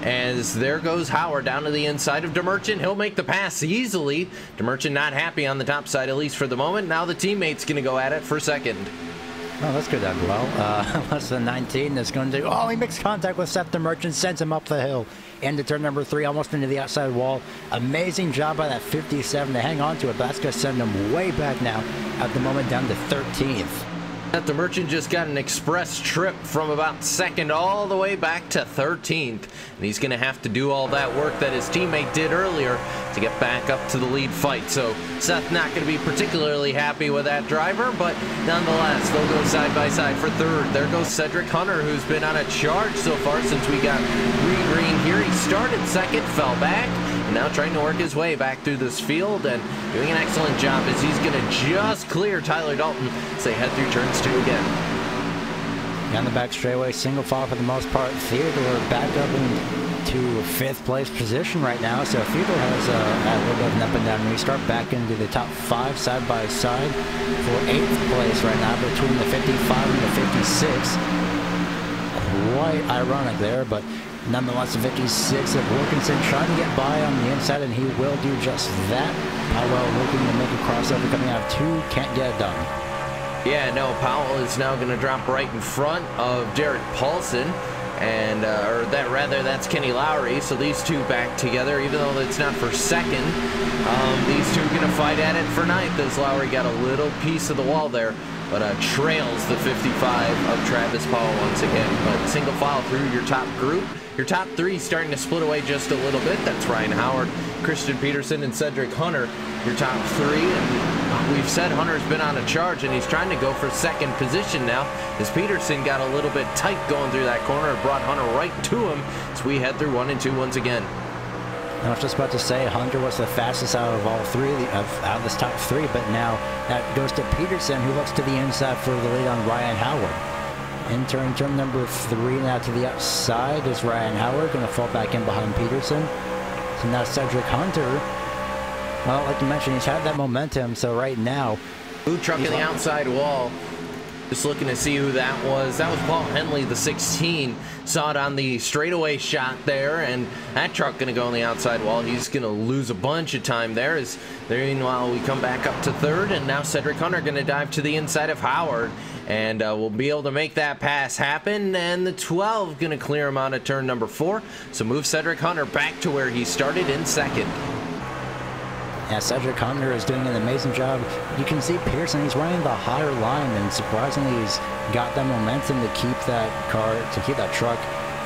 As there goes Howard down to the inside of DeMerchant. He'll make the pass easily. DeMerchant not happy on the top side, at least for the moment. Now the teammate's going to go at it for second. Oh, that's good as well. Less than 19 is going to do. Oh, he makes contact with Seth DeMerchant, sends him up the hill. Into turn number 3, almost into the outside wall. Amazing job by that 57 to hang on to it, but that's going to send him way back now at the moment down to 13th. DeMerchant just got an express trip from about 2nd all the way back to 13th. And he's going to have to do all that work that his teammate did earlier to get back up to the lead fight. So Seth not going to be particularly happy with that driver, but nonetheless, they'll go side by side for 3rd. There goes Cedric Hunter, who's been on a charge so far since we got re-green here. He started 2nd, fell back, and now trying to work his way back through this field and doing an excellent job as he's going to just clear Tyler Dalton as they head through turns 2 again. Down the back straightaway, single file for the most part. Theodore back up into 5th place position right now. So Theodore has a little bit of an up and down restart back into the top 5 side by side for 8th place right now between the 55 and the 56. Quite ironic there, but nonetheless, the 56 of Wilkinson trying to get by on the inside, and he will do just that. Powell looking to make a crossover coming out of 2, can't get it done. Yeah, no, Powell is now going to drop right in front of Derek Paulson, and that's Kenny Lowry. So these 2 back together, even though it's not for 2nd. These 2 are going to fight at it for 9th as Lowry got a little piece of the wall there, but trails the 55 of Travis Powell once again. But single file through your top group. Your top 3 starting to split away just a little bit. That's Ryan Howard, Christian Peterson, and Cedric Hunter. Your top 3, and we've said Hunter's been on a charge, and he's trying to go for 2nd position now as Peterson got a little bit tight going through that corner and brought Hunter right to him as we head through 1 and 2 once again. I was just about to say Hunter was the fastest out of all 3 out of this top 3, but now that goes to Peterson, who looks to the inside for the lead on Ryan Howard. Entering turn number 3 now to the outside is Ryan Howard, going to fall back in behind Peterson. So now Cedric Hunter, well, like you mentioned, he's had that momentum, so right now... Blue truck in the outside wall. Just looking to see who that was. That was Paul Henley, the 16. Saw it on the straightaway shot there, and that truck going to go on the outside wall. He's going to lose a bunch of time there. Meanwhile, we come back up to 3rd, and now Cedric Hunter going to dive to the inside of Howard. And we'll be able to make that pass happen, and the 12 going to clear him out of turn number 4. So move Cedric Hunter back to where he started in 2nd. Yeah, Cedric Hunter is doing an amazing job. You can see Pearson, he's running the higher line, and surprisingly he's got that momentum to keep that car, to keep that truck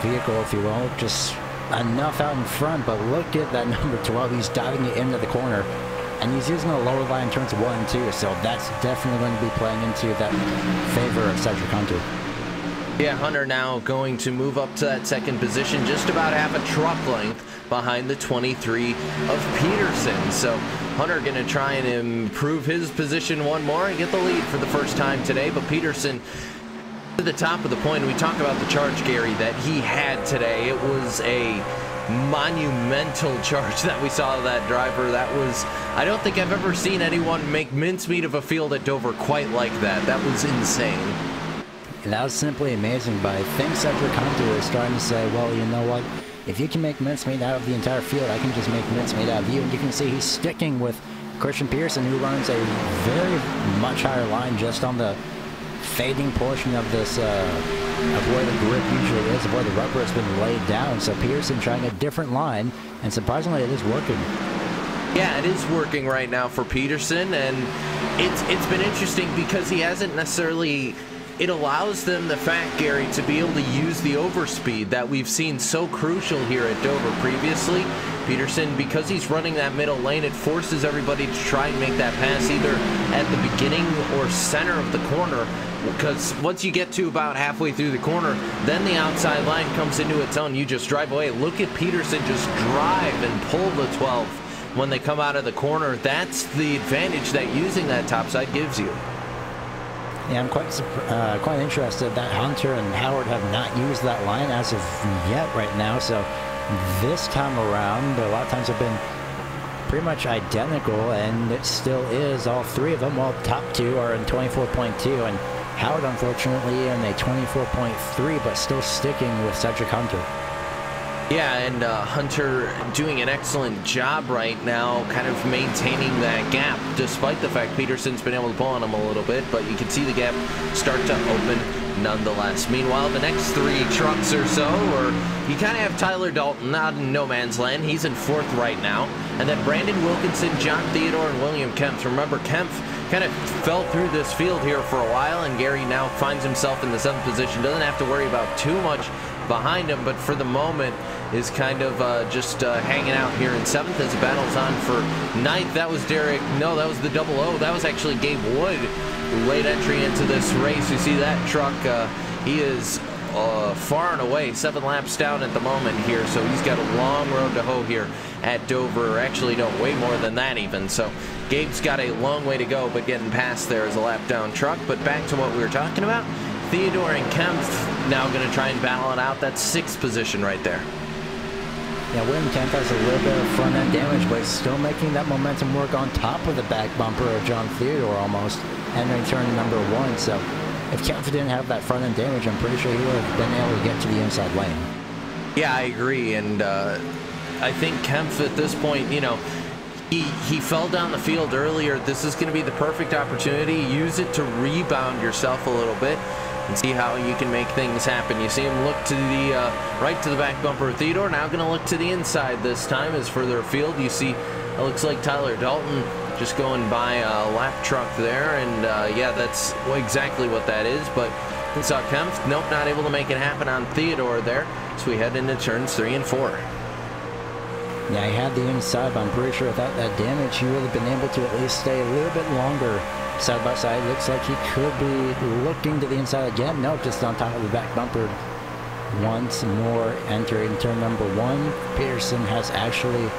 vehicle, if you will, just enough out in front. But look at that number 12, he's diving it into the corner, and he's using the lower line in turns 1 and 2, so that's definitely going to be playing into that favor of Cedric Hunter. Yeah, Hunter now going to move up to that second position, just about half a truck length behind the 23 of Peterson. So Hunter going to try and improve his position one more and get the lead for the first time today. But Peterson to the top of the point. We talk about the charge, Gary, that he had today. It was a monumental charge that we saw of that driver. That was, I don't think I've ever seen anyone make mincemeat of a field at Dover quite like that. That was insane. And that was simply amazing, but I think Cedric Hunter is starting to say, well, you know what? If you can make mincemeat out of the entire field, I can just make mincemeat out of you. And you can see he's sticking with Christian Pearson, who runs a very much higher line just on the fading portion of this, of where the grip usually is, of where the rubber has been laid down. So Pearson trying a different line, and surprisingly it is working. Yeah, it is working right now for Peterson, and it's been interesting because he hasn't necessarily... It allows them, the fact, Gary, to be able to use the overspeed that we've seen so crucial here at Dover previously. Peterson, because he's running that middle lane, it forces everybody to try and make that pass either at the beginning or center of the corner, because once you get to about halfway through the corner, then the outside line comes into its own. You just drive away. Look at Peterson just drive and pull the 12 when they come out of the corner. That's the advantage that using that topside gives you. Yeah, I'm quite interested that Hunter and Howard have not used that line as of yet right now. So this time around, a lot of times have been pretty much identical, and it still is. All three of them, well, top two are in 24.2, and Howard, unfortunately, in a 24.3, but still sticking with Cedric Hunter. Yeah, and Hunter doing an excellent job right now, kind of maintaining that gap, despite the fact Peterson's been able to pull on him a little bit, but you can see the gap start to open nonetheless. Meanwhile, the next three trucks or so, or you kind of have Tyler Dalton not in no man's land. He's in fourth right now. And then Brandon Wilkinson, John Theodore, and William Kempf. Remember, Kempf kind of fell through this field here for a while, and Gary now finds himself in the 7th position. Doesn't have to worry about too much behind him, but for the moment is kind of just hanging out here in 7th as the battle's on for 9th. That was Derek, no, that was the 00. That was actually Gabe Wood, late entry into this race. You see that truck, he is far and away 7 laps down at the moment here, so he's got a long road to hoe here at Dover. Actually, no, way more than that even. So Gabe's got a long way to go, but getting past there is a lap down truck. But back to what we were talking about, Theodore and Kempf now going to try and battle it out. That's 6th position right there. Yeah, William Kempf has a little bit of front end damage, but he's still making that momentum work on top of the back bumper of John Theodore almost, entering turn number 1. So if Kempf didn't have that front end damage, I'm pretty sure he would have been able to get to the inside lane. Yeah, I agree, and I think Kempf at this point, you know, he fell down the field earlier. This is going to be the perfect opportunity. Use it to rebound yourself a little bit and see how you can make things happen. You see him look to the right to the back bumper of Theodore. Now going to look to the inside this time as further afield. You see it looks like Tyler Dalton just going by a lap truck there, and yeah, that's exactly what that is. But we saw Kempf, nope, not able to make it happen on Theodore there. So we head into turns 3 and 4. Yeah, he had the inside, but I'm pretty sure without that damage, he would have been able to at least stay a little bit longer side by side. Looks like he could be looking to the inside again. Nope, just on top of the back bumper once more, entering turn number 1. Peterson has actually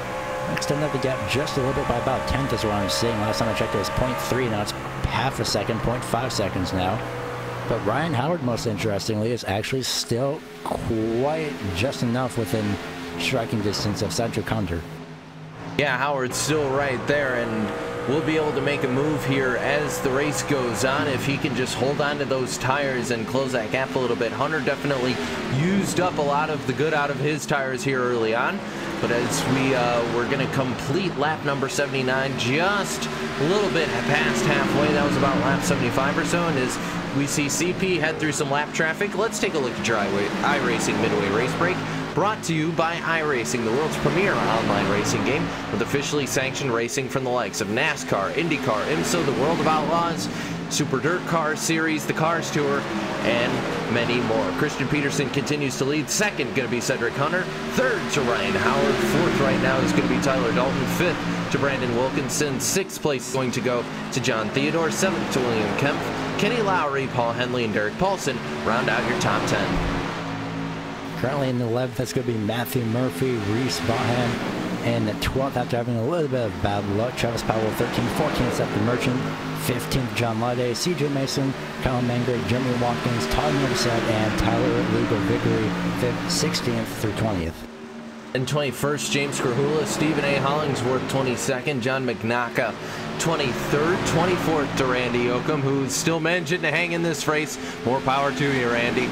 extended the gap just a little bit by about 1/10 is what I'm seeing. Last time I checked it was 0.3. Now it's half a second, 0.5 seconds now. But Ryan Howard, most interestingly, is actually still quite just enough within striking distance of Cedric Hunter. Yeah, Howard's still right there, and we'll be able to make a move here as the race goes on if he can just hold on to those tires and close that gap a little bit. Hunter definitely used up a lot of the good out of his tires here early on, but as we're going to complete lap number 79, just a little bit past halfway, that was about lap 75 or so, and as we see CP head through some lap traffic, let's take a look at your iRacing Midway Race Break, brought to you by iRacing, the world's premier online racing game with officially sanctioned racing from the likes of NASCAR, IndyCar, IMSA, the World of Outlaws, Super Dirt Car Series, the Cars Tour, and many more. Christian Peterson continues to lead. Second going to be Cedric Hunter. Third to Ryan Howard. Fourth right now is going to be Tyler Dalton. Fifth to Brandon Wilkinson. Sixth place is going to go to John Theodore. Seventh to William Kemp. Kenny Lowry, Paul Henley, and Derek Paulson round out your top 10. Currently in the 11th, that's going to be Matthew Murphy, Reese Bohan, and the 12th, after having a little bit of bad luck, Travis Powell, 13th, 14th, Seth the Merchant, 15th, John Lade, CJ Mason, Kyle Mangre, Jeremy Watkins, Todd Novosad, and Tyler Legal Vickery, 16th through 20th. And 21st, James Krahula, Stephen A. Hollingsworth, 22nd, John McNaka, 23rd, 24th to Randy Oakham, who's still managing to hang in this race. More power to you, Randy.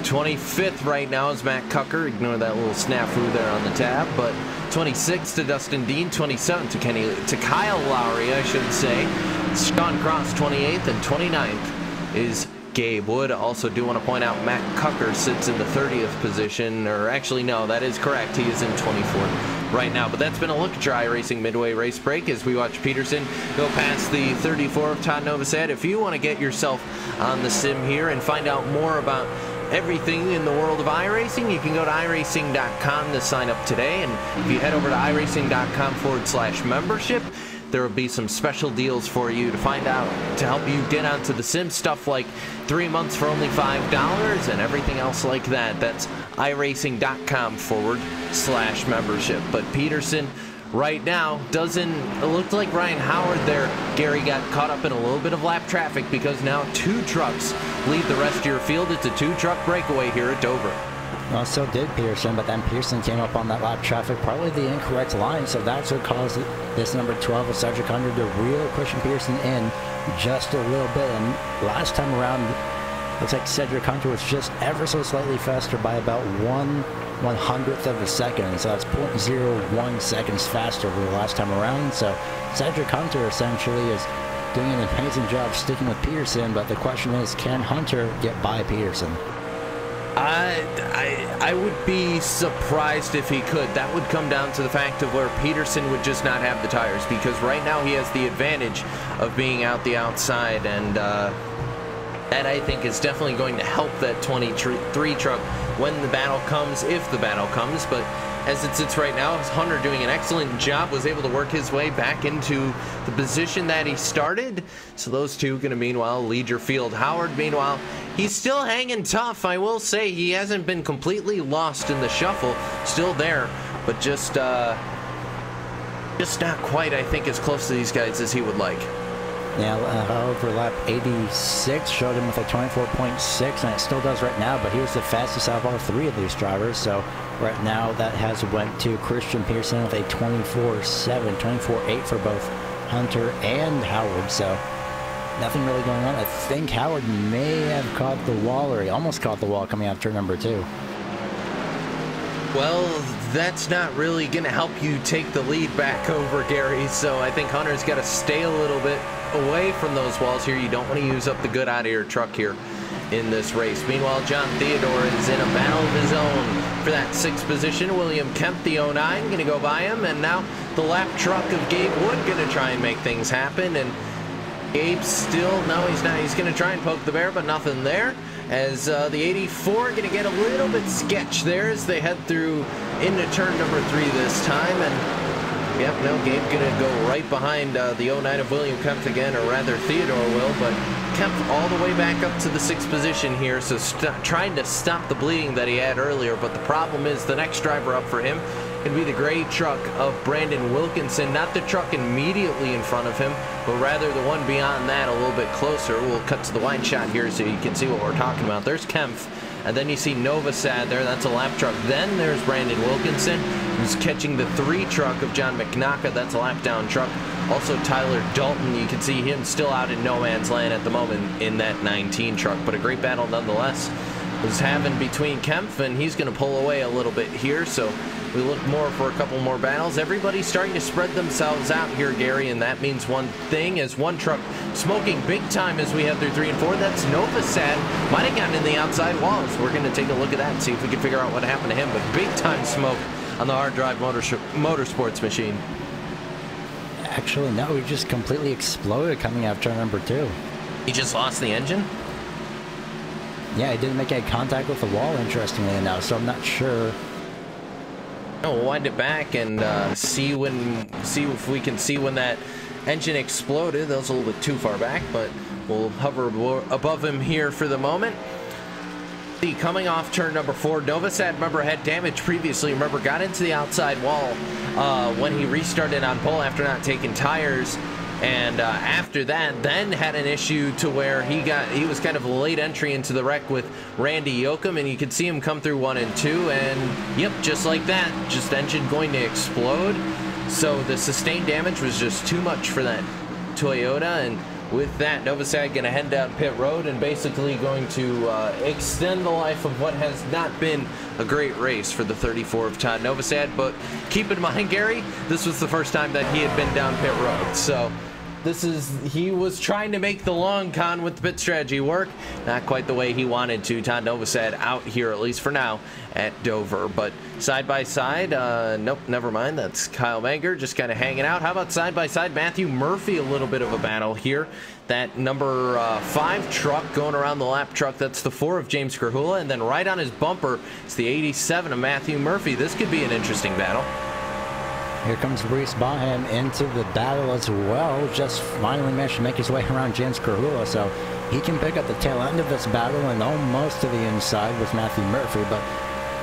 25th right now is Matt Cucker. Ignore that little snafu there on the tab, but 26th to Dustin Dean, 27th to Kyle Lowry, I should say. Sean Cross, 28th, and 29th is Gabe Wood. Also do want to point out Matt Cucker sits in the 30th position, or actually no, that is correct. He is in 24th right now. But that's been a look at your iRacing midway race break as we watch Peterson go past the 34 of Todd Novosad. If you want to get yourself on the sim here and find out more about everything in the world of iRacing, you can go to iRacing.com to sign up today. And if you head over to iRacing.com/membership, there will be some special deals for you to find out to help you get onto the sim, stuff like 3 months for only $5 and everything else like that. That's iRacing.com/membership. But Peterson right now doesn't look like Ryan Howard there. Gary got caught up in a little bit of lap traffic because now 2 trucks lead the rest of your field. It's a 2-truck breakaway here at Dover. Well, so did Pearson, but then Pearson came up on that lap traffic, probably the incorrect line, so that's what caused this number 12 of Cedric Hunter to reel Christian Pearson in just a little bit. And last time around, looks like Cedric Hunter was just ever so slightly faster by about 1/100th of a second, so that's 0.01 seconds faster over the last time around. So Cedric Hunter essentially is doing an amazing job sticking with Peterson, but the question is, can Hunter get by Peterson? I would be surprised if he could. That would come down to the fact of where Peterson would just not have the tires, because right now he has the advantage of being out the outside, and that I think is definitely going to help that 23 truck when the battle comes, if the battle comes. But as it sits right now, Hunter doing an excellent job, was able to work his way back into the position that he started. So those two going to meanwhile lead your field. Howard, meanwhile, he's still hanging tough. I will say he hasn't been completely lost in the shuffle. Still there, but just not quite, I think, as close to these guys as he would like. Yeah, however, lap 86 showed him with a 24.6, and it still does right now, but he was the fastest out of all 3 of these drivers. So right now that has went to Christian Pearson with a 24.7, 24.8 for both Hunter and Howard. So nothing really going on. I think Howard may have caught the wall, or he almost caught the wall coming out of turn number 2. Well, that's not really going to help you take the lead back over Gary, so I think Hunter's got to stay a little bit away from those walls here. You don't want to use up the good out of your truck here in this race. Meanwhile, John Theodore is in a battle of his own for that 6th position. William Kemp, the 09, going to go by him, and now the lap truck of Gabe Wood going to try and make things happen, and Gabe still, no, he's not. He's going to try and poke the bear, but nothing there. As the 84 going to get a little bit sketch there as they head through into turn number 3 this time. And yep, no, Gabe going to go right behind the 09 of William Kemp again, or rather Theodore will, but Kemp all the way back up to the 6th position here, so trying to stop the bleeding that he had earlier. But the problem is the next driver up for him can be the gray truck of Brandon Wilkinson, not the truck immediately in front of him, but rather the one beyond that a little bit closer. We'll cut to the wide shot here so you can see what we're talking about. There's Kempf, and then you see Novosad there. That's a lap truck. Then there's Brandon Wilkinson, who's catching the 3 truck of John McNaka. That's a lap down truck. Also Tyler Dalton, you can see him still out in no man's land at the moment in that 19 truck, but a great battle nonetheless. was having between Kempf, and he's going to pull away a little bit here, so we look more for a couple more battles. Everybody's starting to spread themselves out here, Gary, and that means one thing, is one truck smoking big time as we head through 3 and 4. That's Novosad. Might have gotten in the outside walls. We're going to take a look at that and see if we can figure out what happened to him, but big time smoke on the hard drive motorsports machine. Actually, no, he just completely exploded coming out of turn number 2. He just lost the engine? Yeah, he didn't make any contact with the wall, interestingly enough, so I'm not sure. We'll wind it back and see if we can see when that engine exploded. That was a little bit too far back, but we'll hover above him here for the moment. Coming off turn number 4, Novosad, remember, had damage previously. Remember, got into the outside wall when he restarted on pole after not taking tires. And after that, then had an issue to where he was kind of a late entry into the wreck with Randy Yoakum, and you could see him come through 1 and 2, and yep, just like that, just engine going to explode. So the sustained damage was just too much for that Toyota, and with that, Novosad going to head down pit road and basically going to extend the life of what has not been a great race for the 34 of Todd Novosad. But keep in mind, Gary, this was the first time that he had been down pit road. So he was trying to make the long con with the pit strategy work. Not quite the way he wanted to. Todd Novosad out here, at least for now, at Dover. But side by side, nope, never mind. That's Kyle Manger just kind of hanging out. How about side by side? Matthew Murphy, a little bit of a battle here. That number 5 truck going around the lap truck, that's the 4 of James Krahula. And then right on his bumper, it's the 87 of Matthew Murphy. This could be an interesting battle. Here comes Reese Baham into the battle as well. Just finally managed to make his way around James Krahula, so he can pick up the tail end of this battle and almost to the inside with Matthew Murphy, but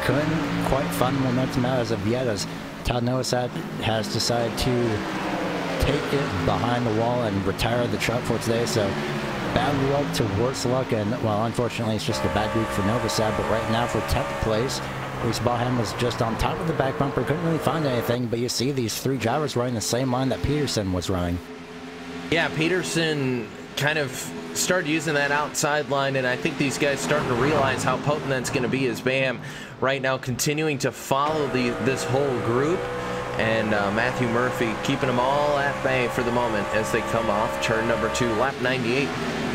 couldn't quite find momentum out as of yet, as Todd Novosad has decided to take it behind the wall and retire the truck for today. So bad luck to worse luck, and well, unfortunately it's just a bad week for Novosad. But right now for 10th place, Reese Baham was just on top of the back bumper, couldn't really find anything, but you see these 3 drivers running the same line that Peterson was running. Yeah, Peterson kind of started using that outside line, and I think these guys starting to realize how potent that's going to be, as Baham right now continuing to follow this whole group, and Matthew Murphy keeping them all at bay for the moment as they come off turn number 2. Lap 98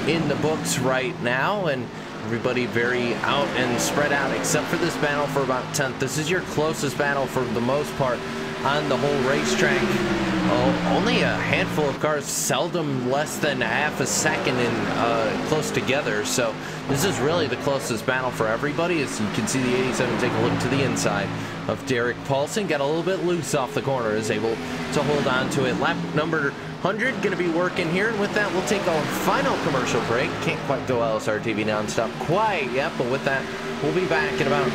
in the books right now, and everybody very out and spread out except for this battle for about 10th. This is your closest battle for the most part on the whole racetrack. Only a handful of cars, seldom less than half a second in close together. So this is really the closest battle for everybody. As you can see, the 87 take a look to the inside of Derek Paulson. Got a little bit loose off the corner, is able to hold on to it. Lap number 100 going to be working here, and with that we'll take our final commercial break. Can't quite go LSR TV nonstop quite yet, but with that we'll be back in about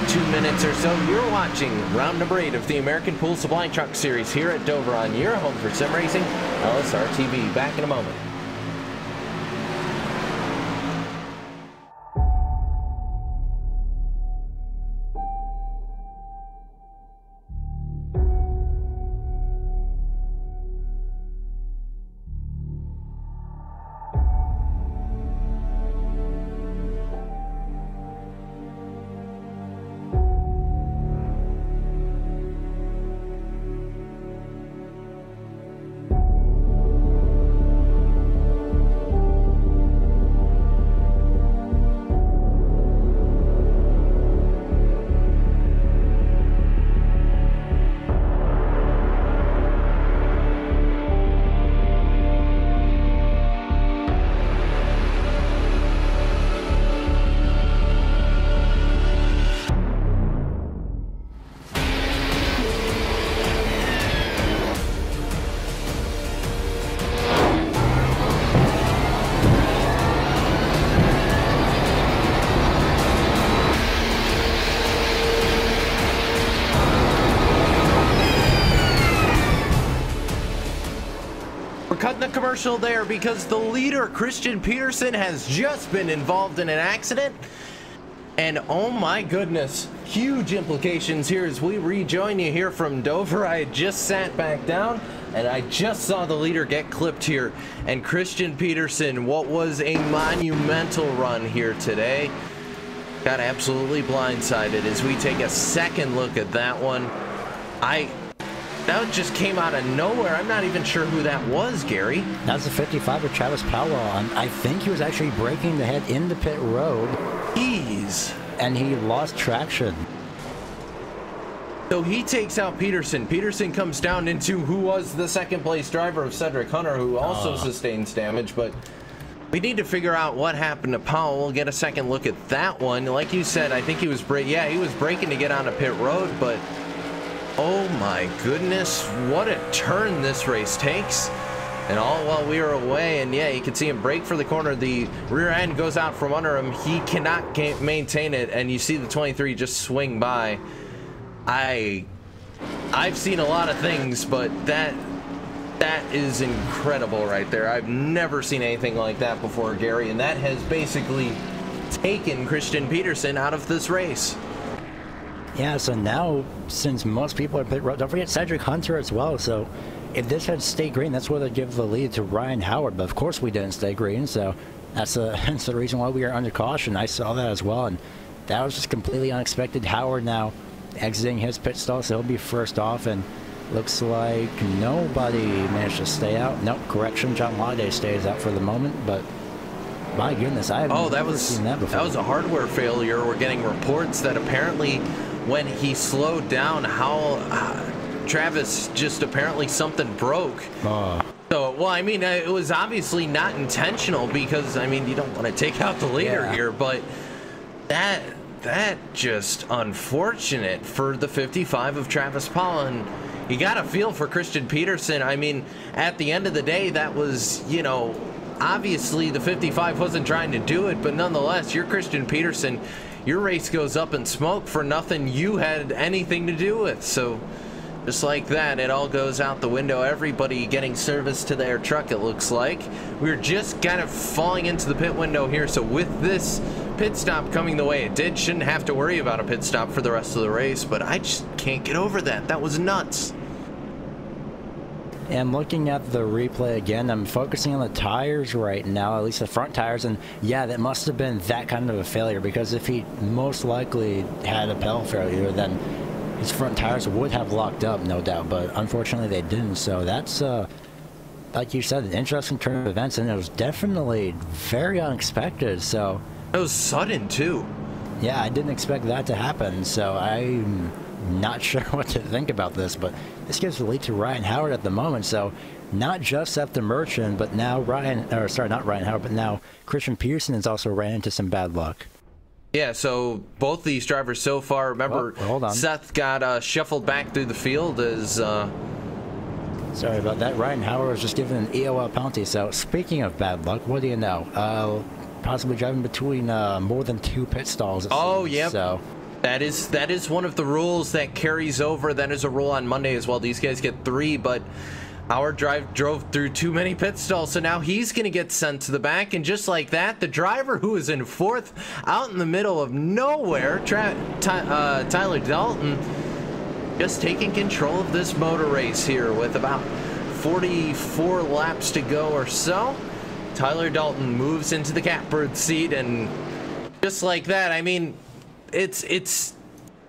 2 minutes or so. You're watching round number 8 of the American Pool Supply Truck Series here at Dover on your home for sim racing, LSR TV. Back in a moment. Cutting the commercial there because the leader, Christian Peterson, has just been involved in an accident. And oh my goodness, huge implications here as we rejoin you here from Dover. I had just sat back down and I just saw the leader get clipped here. And Christian Peterson, what was a monumental run here today, got absolutely blindsided as we take a second look at that one. That just came out of nowhere. I'm not even sure who that was, Gary. That's the 55 of Travis Powell, and I think he was actually braking to head into pit road. Jeez. And he lost traction. So he takes out Peterson. Peterson comes down into who was the second place driver of Cedric Hunter, who also sustains damage, but we need to figure out what happened to Powell. We'll get a second look at that one. Like you said, I think he was he was braking to get onto pit road, but oh my goodness, what a turn this race takes. And all while we were away, and yeah, you can see him brake for the corner. The rear end goes out from under him. He cannot maintain it, and you see the 23 just swing by. I've seen a lot of things, but that is incredible right there. I've never seen anything like that before, Gary, and that has basically taken Christian Peterson out of this race. Yeah, so now, since most people are pit road, don't forget Cedric Hunter as well, so if this had stayed green, that's where they'd give the lead to Ryan Howard, but of course we didn't stay green, so that's the reason why we are under caution. I saw that as well, and that was just completely unexpected. Howard now exiting his pit stall, so he'll be first off, and looks like nobody managed to stay out. Nope, correction, John Lade stays out for the moment, but my goodness, I haven't never seen that before. That was a hardware failure. We're getting reports that apparently when he slowed down, Travis just apparently something broke. So, well, I mean, it was obviously not intentional because, I mean, you don't want to take out the leader here, but that just unfortunate for the 55 of Travis Powell. And you got to feel for Christian Peterson. I mean, at the end of the day, that was, you know, obviously the 55 wasn't trying to do it, but nonetheless, you're Christian Peterson. Your race goes up in smoke for nothing you had anything to do with. So just like that, it all goes out the window. Everybody getting service to their truck, it looks like. We're just kind of falling into the pit window here. So with this pit stop coming the way it did, shouldn't have to worry about a pit stop for the rest of the race, but I just can't get over that. That was nuts. And looking at the replay again, I'm focusing on the tires right now, at least the front tires, and yeah, that must have been that kind of a failure, because if he most likely had a pedal failure, then his front tires would have locked up, no doubt, but unfortunately they didn't. So that's, like you said, an interesting turn of events, and it was definitely very unexpected. So it was sudden too. Yeah, I didn't expect that to happen, so I'm not sure what to think about this, but this gives the lead to Ryan Howard at the moment. So not just Seth the Merchant, but now not Ryan Howard, but now Christian Peterson has also ran into some bad luck. Yeah, so both these drivers so far, remember, hold on. Seth got shuffled back through the field as... Sorry about that. Ryan Howard was just given an EOL penalty. So speaking of bad luck, what do you know? Possibly driving between more than 2 pit stalls. Oh, yep. So that is one of the rules that carries over. That is a rule on Monday as well. These guys get 3, but Howard drove through too many pit stalls, so now he's going to get sent to the back. And just like that, the driver who is in 4th, out in the middle of nowhere, Tyler Dalton, just taking control of this motor race here with about 44 laps to go or so. Tyler Dalton moves into the catbird seat, and just like that, I mean, it's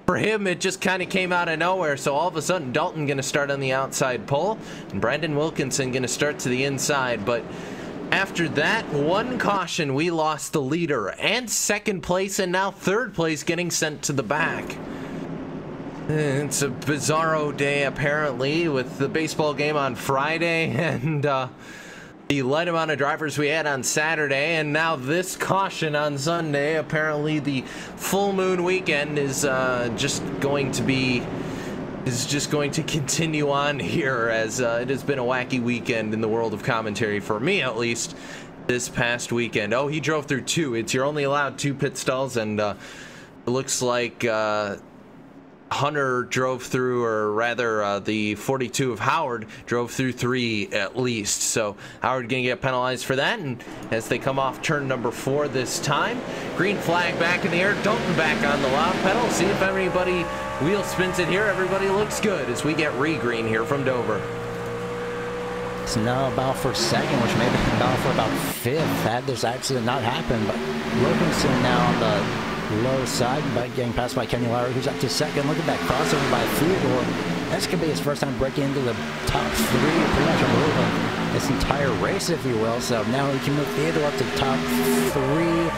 for him, it just kind of came out of nowhere. So all of a sudden, Dalton going to start on the outside pole, and Brandon Wilkinson going to start to the inside. But after that one caution, we lost the leader and 2nd place, and now 3rd place getting sent to the back. It's a bizarro day, apparently, with the baseball game on Friday and the light amount of drivers we had on Saturday, and now this caution on Sunday. Apparently the full moon weekend is just going to continue on here, as it has been a wacky weekend in the world of commentary, for me at least, this past weekend. Oh, he drove through 2. You're only allowed 2 pit stalls, and it looks like Hunter drove through, or rather the 42 of Howard drove through 3 at least. So Howard gonna get penalized for that, and as they come off turn number 4 this time, green flag back in the air, Dalton back on the loud pedal. See if anybody wheel spins it here. Everybody looks good as we get re-green here from Dover. So now about for 2nd, which may have been about for about 5th had this accident not happened, but Wilkinson now on the low side, but getting passed by Kenny Lowry, who's up to second. Look at that crossover by Theodore. This could be his first time breaking into the top 3, pretty much unbelievable, this entire race, if you will. So now he can move Theodore up to top 3,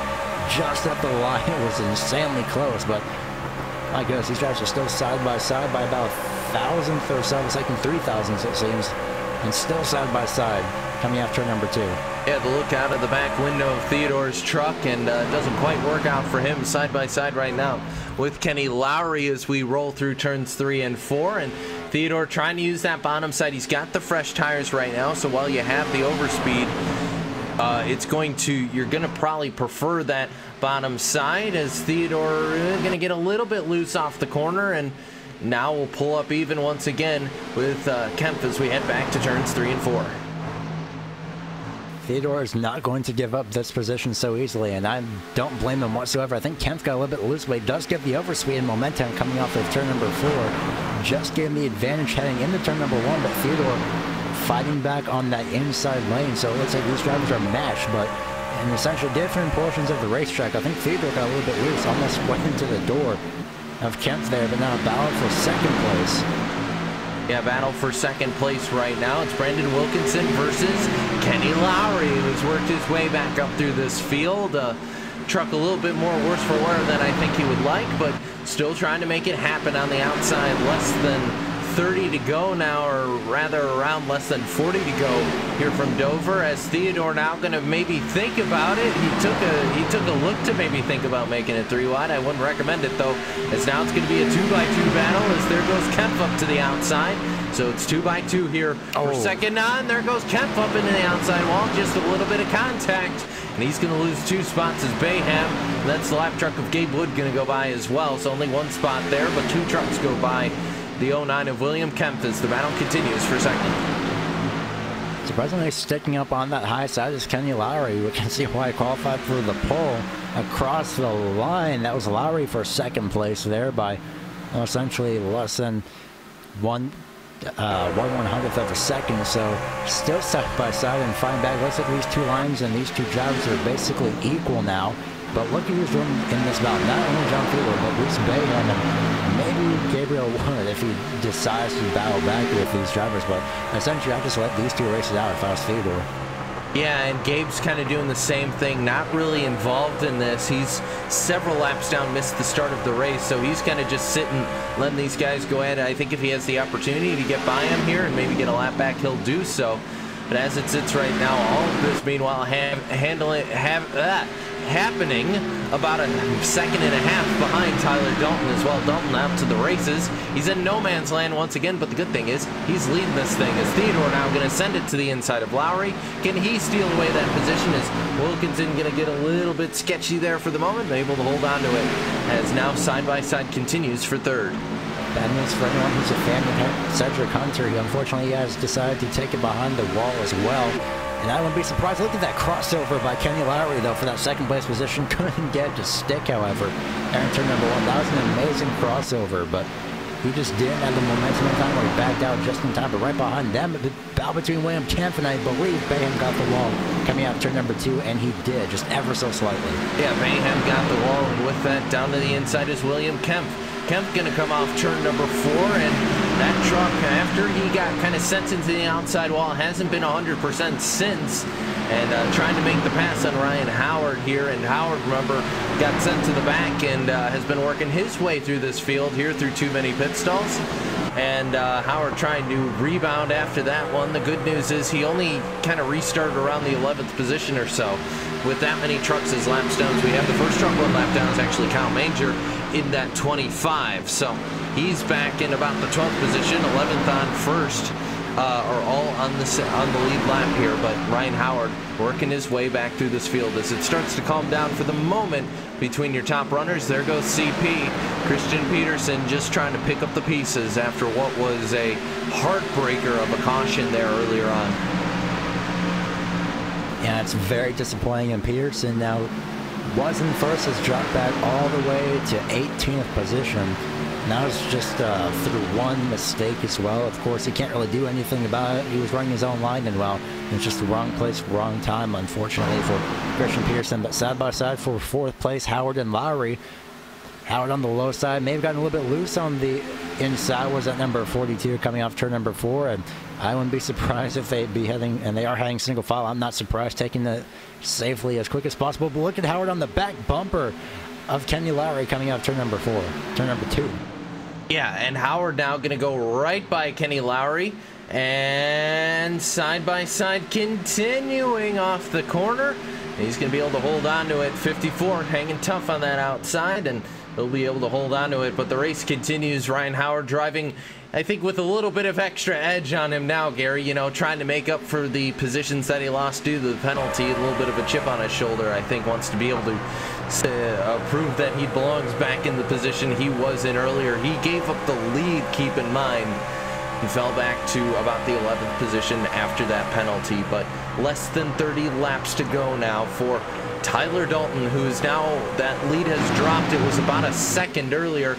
just at the line. It was insanely close, but my goodness, these drivers are still side by side by about 1,000th or so, it's like in 3,000ths it seems, and still side by side coming off turn number 2. Yeah, the look out of the back window of Theodore's truck, and doesn't quite work out for him side by side right now with Kenny Lowry as we roll through turns 3 and 4. And Theodore trying to use that bottom side. He's got the fresh tires right now, so while you have the overspeed, you're going to probably prefer that bottom side, as Theodore is going to get a little bit loose off the corner, and now we'll pull up even once again with Kempf as we head back to turns 3 and 4. Theodore is not going to give up this position so easily, and I don't blame him whatsoever. I think Kempf got a little bit loose, but he does get the overspeed and momentum coming off of turn number 4. Just gave him the advantage heading into turn number 1, but Theodore fighting back on that inside lane, so it looks like these drivers are matched, but in essentially different portions of the racetrack. I think Theodore got a little bit loose, almost went into the door of Kempf there, but now a battle for second place. Yeah, battle for second place right now. It's Brandon Wilkinson versus Kenny Lowry, who's worked his way back up through this field. Truck a little bit more worse for wear than I think he would like, but still trying to make it happen on the outside. Less than 30 to go now, or rather around less than 40 to go here from Dover, as Theodore now going to maybe think about it. He took a look to maybe think about making it 3 wide. I wouldn't recommend it though, as now it's going to be a 2x2 battle, as there goes Kempf up to the outside. So it's 2x2 here for second on. There goes Kempf up into the outside wall, just a little bit of contact, and he's going to lose 2 spots as Bayham. That's the lap truck of Gabe Wood going to go by as well, so only 1 spot there, but 2 trucks go by the 09 of William Kempf as the battle continues for second. Surprisingly sticking up on that high side is Kenny Lowry. We can see why he qualified for the pole across the line. That was Lowry for second place there by essentially less than 1/100th of a second. So still side by side and fighting back. Looks like these 2 lines and these 2 drivers are basically equal now. But look who's doing in this battle. Not only John Theodore, but Reese Bayham and maybe Gabriel Wood if he decides to battle back with these drivers. But essentially, I just let these 2 races out if I was Theodore. Yeah, and Gabe's kind of doing the same thing, not really involved in this. He's several laps down, missed the start of the race, so he's kind of just sitting, letting these guys go ahead. I think if he has the opportunity to get by him here and maybe get a lap back, he'll do so. But as it sits right now, all of this meanwhile happening about a second and a half behind Tyler Dalton as well. Dalton out to the races. He's in no man's land once again, but the good thing is he's leading this thing as Theodore now going to send it to the inside of Lowry. Can he steal away that position? Is Wilkinson going to get a little bit sketchy there for the moment, able to hold on to it as now side by side continues for third. Bad news for anyone who's a fan of Cedric Hunter. He unfortunately has decided to take it behind the wall as well. And I wouldn't be surprised. Look at that crossover by Kenny Lowry, though, for that second place position. Couldn't get to stick, however. Aaron turn number 1. That was an amazing crossover, but he just didn't have the momentum in time, or he backed out just in time. But right behind them, the battle between William Kempf and I believe Bayham got the wall coming out of turn number 2, and he did, just ever so slightly. Yeah, Bayham got the wall, and with that, down to the inside is William Kempf. Kempf going to come off turn number 4, and that truck, after he got kind of sent into the outside wall, hasn't been 100% since, and trying to make the pass on Ryan Howard here, and Howard, remember, got sent to the back and has been working his way through this field here through too many pit stalls, and Howard trying to rebound after that one. The good news is he only kind of restarted around the 11th position or so. With that many trucks as laps down, we have the first truck 1 lap down is actually Kyle Manger in that 25, so he's back in about the 12th position, 11th on first, are all on the lead lap here. But Ryan Howard working his way back through this field as it starts to calm down for the moment between your top runners. There goes CP. Christian Peterson just trying to pick up the pieces after what was a heartbreaker of a caution there earlier on. Yeah, it's very disappointing, and Peterson now wasn't first, has dropped back all the way to 18th position. Now it's just through one mistake as well. Of course, he can't really do anything about it. He was running his own line, and well, it's just the wrong place, wrong time, unfortunately, for Christian Peterson. But side by side for 4th place, Howard and Lowry. Howard on the low side, may have gotten a little bit loose on the inside. Was at number 42 coming off turn number 4, and I wouldn't be surprised if they'd be heading, and they are heading single file. I'm not surprised, taking it safely as quick as possible. But look at Howard on the back bumper of Kenny Lowry coming off turn number 4, turn number 2. Yeah, and Howard now going to go right by Kenny Lowry, and side by side continuing off the corner. He's going to be able to hold on to it. 54 hanging tough on that outside, and he'll be able to hold on to it. But the race continues. Ryan Howard driving, I think, with a little bit of extra edge on him now, Gary. You know, trying to make up for the positions that he lost due to the penalty. A little bit of a chip on his shoulder, I think, wants to be able to prove that he belongs back in the position he was in earlier. He gave up the lead, keep in mind. He fell back to about the 11th position after that penalty, but less than 30 laps to go now for Tyler Dalton, who's now, that lead has dropped. It was about a second earlier,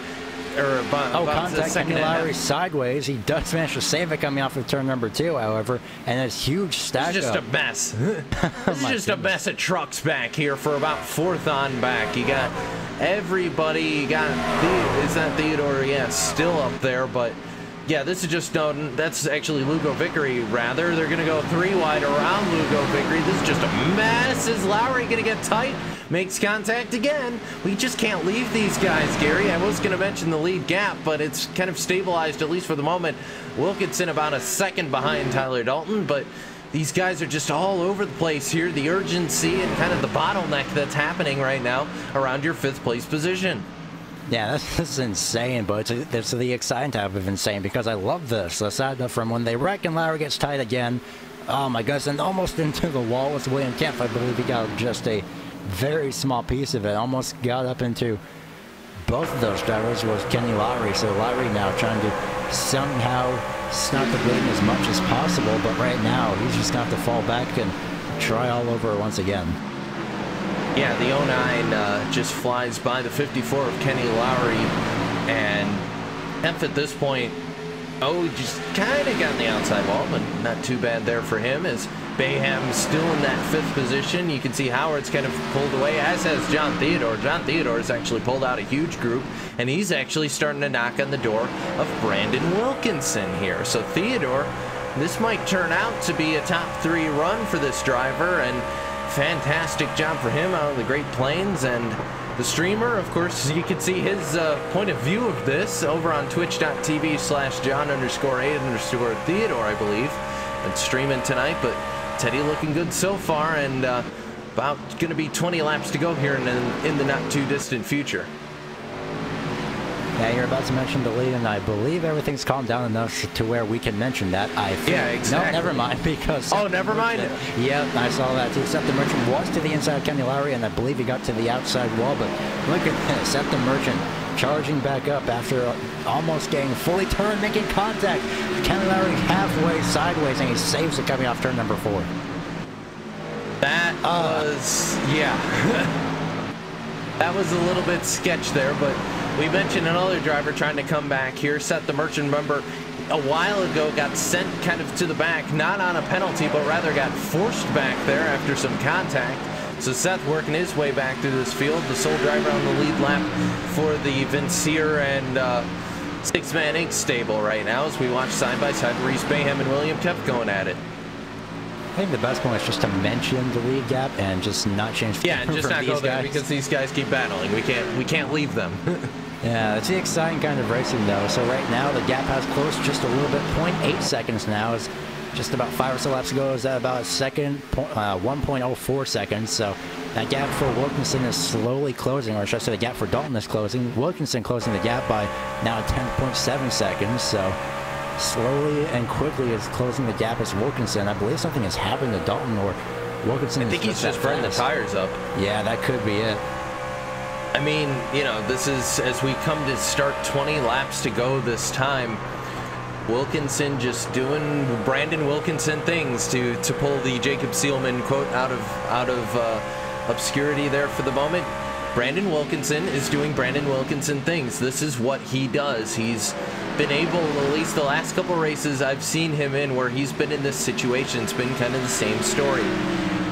or about contact a second. Kenny Lowry sideways. He does manage to save it coming off of turn number 2, however, and it's huge stack It's just up. a mess. This is just a mess of trucks back here for about 4th on back. You got everybody. You got, is that Theodore? Yeah, still up there, but yeah, this is just, that's actually Lugo Vickery, rather. They're going to go 3 wide around Lugo Vickery. This is just a mess. Is Lowry going to get tight? Makes contact again. We just can't leave these guys, Gary. I was going to mention the lead gap, but it's kind of stabilized, at least for the moment. Wilkinson about a second behind Tyler Dalton, but these guys are just all over the place here. The urgency and kind of the bottleneck that's happening right now around your 5th place position. Yeah, this is insane, but it's the exciting type of insane, because I love this. Aside from when they wreck and Lowry gets tight again, oh my goodness, and almost into the wall with William Kemp. I believe he got just a very small piece of it, almost got up into both of those drivers was Kenny Lowry. So Lowry now trying to somehow stop the bleeding as much as possible, but right now he's just going to have to fall back and try all over once again. Yeah, the 09 just flies by the 54 of Kenny Lowry, and Kemp at this point, just kind of got on the outside wall, but not too bad there for him, as Bayham still in that 5th position. You can see Howard's kind of pulled away, as has John Theodore. John Theodore has actually pulled out a huge group, and he's actually starting to knock on the door of Brandon Wilkinson here. So Theodore, this might turn out to be a top 3 run for this driver, and fantastic job for him out of the Great Plains. And the streamer, of course, you can see his point of view of this over on twitch.tv/John_A_Theodore, I believe. It's streaming tonight, but Teddy looking good so far, and about going to be 20 laps to go here in the not too distant future. Yeah, you're about to mention the lead, and I believe everything's calmed down enough to where we can mention that. Yeah, exactly. No, never mind, because... Oh, never mind. Yeah, I saw that too. Seth the Merchant was to the inside of Kenny Lowry, and I believe he got to the outside wall, but look at this. Seth the Merchant charging back up after almost getting fully turned, making contact. Kenny Lowry halfway sideways, and he saves it coming off turn number 4. That was... yeah. That was a little bit sketch there, but we mentioned another driver trying to come back here. Seth the Merchant, remember, a while ago got sent kind of to the back, not on a penalty, but rather got forced back there after some contact. So Seth working his way back through this field, the sole driver on the lead lap for the Vincier and 6-Man Inc. stable right now, as we watch side by side Reese Bayham and William Kemp going at it. I think the best point is just to mention the lead gap and just not change. Yeah, and just not go there, because these guys keep battling. We can't leave them. Yeah, it's the exciting kind of racing though. So right now the gap has closed just a little bit, 0.8 seconds now. Is just about 5 or so laps ago. Is at about a second, 1.04 seconds. So that gap for Wilkinson is slowly closing, or should I say the gap for Dalton is closing. Wilkinson closing the gap by now 10.7 seconds. So slowly and quickly is closing the gap as Wilkinson. I believe something has happened to Dalton, or Wilkinson. I think he's just burning the tires up. Yeah, that could be it. I mean, you know, this is, as we come to start 20 laps to go this time, Wilkinson just doing Brandon Wilkinson things to pull the Jacob Seelman quote out of obscurity there for the moment. Brandon Wilkinson is doing Brandon Wilkinson things. This is what he does. He's been able, at least the last couple races I've seen him in where he's been in this situation, it's been kind of the same story.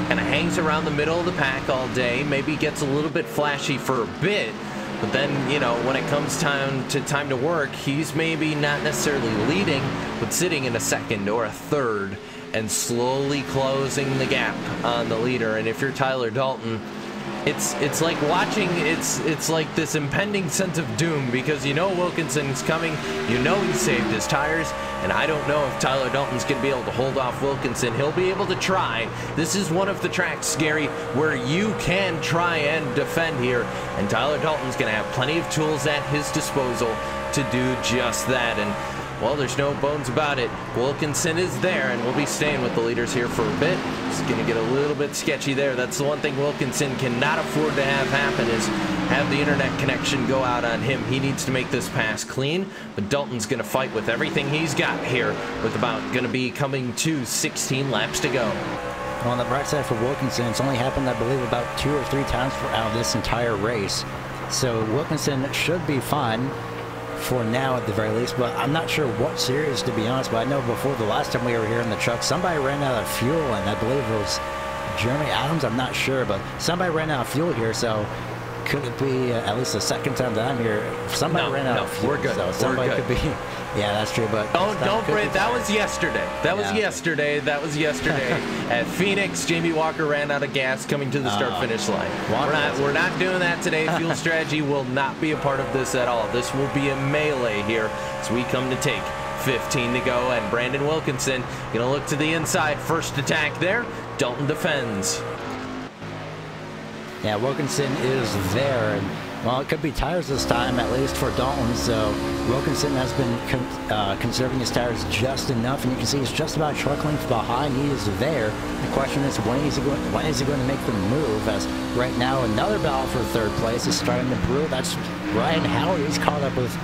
Kind of hangs around the middle of the pack all day, maybe gets a little bit flashy for a bit, But then, you know, when it comes time to work, he's maybe not necessarily leading, but sitting in a second or a third and slowly closing the gap on the leader. And if you're Tyler Dalton, it's like watching, it's like this impending sense of doom, because you know Wilkinson's coming, you know he saved his tires, and I don't know if Tyler Dalton's going to be able to hold off Wilkinson. He'll be able to try. This is one of the tracks, Gary, where you can try and defend here, and Tyler Dalton's going to have plenty of tools at his disposal to do just that. And well, there's no bones about it. Wilkinson is there, and we'll be staying with the leaders here for a bit. It's going to get a little bit sketchy there. That's the one thing Wilkinson cannot afford to have happen, is have the internet connection go out on him. He needs to make this pass clean, but Dalton's going to fight with everything he's got here, with about going to be coming to 16 laps to go. Well, on the bright side for Wilkinson, it's only happened, I believe, about 2 or 3 times throughout this entire race. So Wilkinson should be fine for now at the very least, but I'm not sure what series, to be honest. But I know before the last time we were here in the truck, somebody ran out of fuel, and I believe it was Jeremy Adams, I'm not sure, but somebody ran out of fuel here. So could it be at least the second time that I'm here, somebody ran out of fuel? We're good. So somebody we're good. could be, yeah, that's true, but don't break. That was yesterday. That was yesterday at Phoenix. Jamie Walker ran out of gas coming to the start-finish line. We're not doing that today. Fuel strategy will not be a part of this at all. This will be a melee here as we come to take 15 to go, and Brandon Wilkinson gonna look to the inside. First attack there. Dalton defends. Yeah, Wilkinson is there, and well, it could be tires this time, at least for Dalton. So Wilkinson has been conserving his tires just enough, and you can see he's just about truck length behind. He is there. The question is, when is he going to make the move? As right now, another battle for third place is starting to brew. That's Ryan Howard. He's caught up with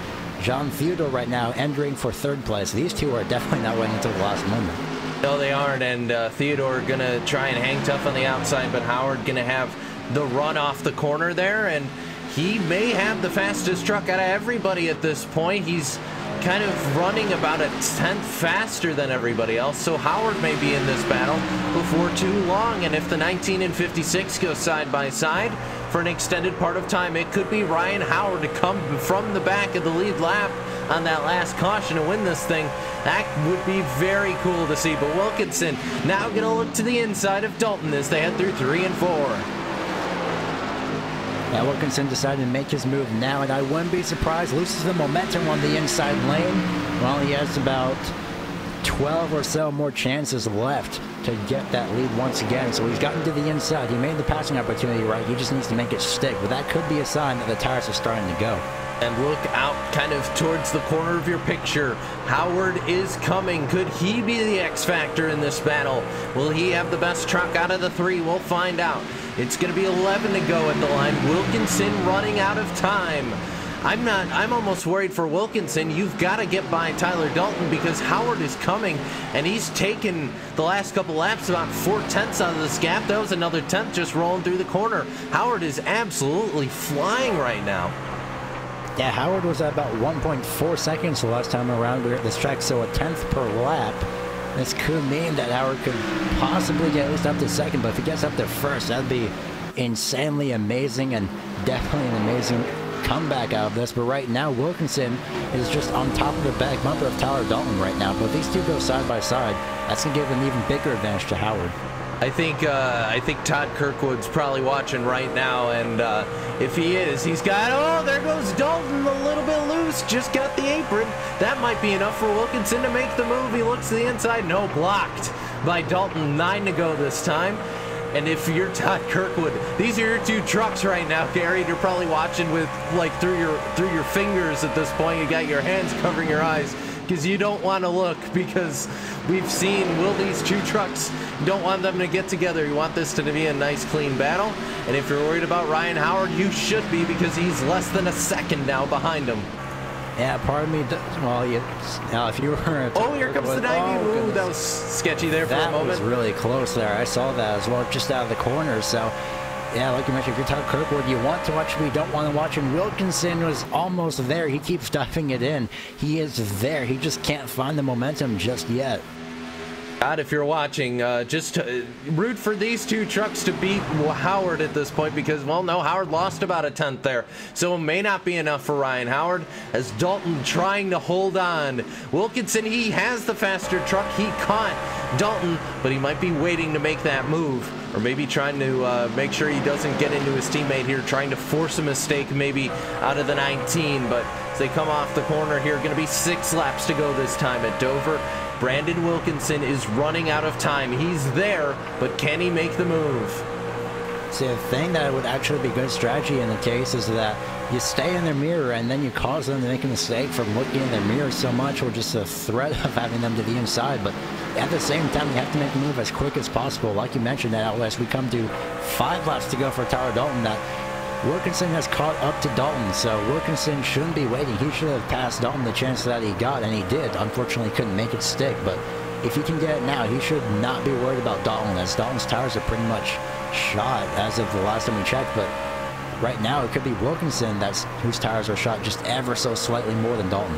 John Theodore right now, entering for third place. These two are definitely not waiting until the last moment. No, they aren't, and Theodore going to try and hang tough on the outside, but Howard going to have the run off the corner there, and he may have the fastest truck out of everybody at this point. He's kind of running about a tenth faster than everybody else, so Howard may be in this battle before too long. And if the 19 and 56 go side by side for an extended part of time, it could be Ryan Howard to come from the back of the lead lap on that last caution to win this thing. That would be very cool to see. But Wilkinson now going to look to the inside of Dalton as they head through 3 and 4. Yeah, Wilkinson decided to make his move now, and I wouldn't be surprised. Loses the momentum on the inside lane. Well, he has about 12 or so more chances left to get that lead once again. So he's gotten to the inside. He made the passing opportunity right. He just needs to make it stick. But that could be a sign that the tires are starting to go. And look out kind of towards the corner of your picture. Howard is coming. Could he be the X factor in this battle? Will he have the best truck out of the 3? We'll find out. It's going to be 11 to go at the line. Wilkinson running out of time. I'm almost worried for Wilkinson. You've got to get by Tyler Dalton, because Howard is coming, and he's taken the last couple laps about 4/10 out of this gap. That was another 10th just rolling through the corner. Howard is absolutely flying right now. Yeah, Howard was at about 1.4 seconds the last time around we were at this track, so a 10th per lap. This could mean that Howard could possibly get at least up to second, but if he gets up to first, that'd be insanely amazing, and definitely an amazing comeback out of this. But right now, Wilkinson is just on top of the back bumper of Tyler Dalton right now. But if these two go side by side, that's going to give an even bigger advantage to Howard. I think Todd Kirkwood's probably watching right now, and if he is, he's got, oh, there goes Dalton, a little bit loose, just got the apron. That might be enough for Wilkinson to make the move. He looks to the inside, no, blocked by Dalton. 9 to go this time. And if you're Todd Kirkwood, these are your two trucks right now, Gary. You're probably watching with, like, through your fingers at this point. You got your hands covering your eyes, because you don't want to look, because we've seen, these two trucks, you don't want them to get together. You want this to be a nice, clean battle. And if you're worried about Ryan Howard, you should be, because he's less than a second now behind him. Yeah, pardon me. Well, if you were... Oh, here comes the 90. Ooh, that was sketchy there for a moment. That was really close there. I saw that as well, just out of the corner. So, yeah, like you mentioned, if you're Todd Kirkwood, you want to watch, but you don't want to watch. And Wilkinson was almost there. He keeps stuffing it in. He is there. He just can't find the momentum just yet. God, if you're watching, just root for these two trucks to beat Howard at this point because, well, no, Howard lost about a tenth there. So it may not be enough for Ryan Howard as Dalton trying to hold on. Wilkinson, he has the faster truck. He caught Dalton, but he might be waiting to make that move. Or maybe trying to make sure he doesn't get into his teammate here, trying to force a mistake maybe out of the 19. But as they come off the corner here, going to be 6 laps to go this time at Dover. Brandon Wilkinson is running out of time. He's there, but can he make the move? See, the thing that would actually be good strategy in the case is that you stay in their mirror and then you cause them to make a mistake from looking in their mirror so much, or just a threat of having them to the inside. But at the same time, you have to make the move as quick as possible. Like you mentioned, at LS, we come to 5 laps to go for Tyler Dalton. That Wilkinson has caught up to Dalton, so Wilkinson shouldn't be waiting. He should have passed Dalton the chance that he got, and he did. Unfortunately, couldn't make it stick, but if he can get it now, he should not be worried about Dalton, as Dalton's tires are pretty much shot as of the last time we checked. But right now, it could be Wilkinson whose tires are shot just ever so slightly more than Dalton.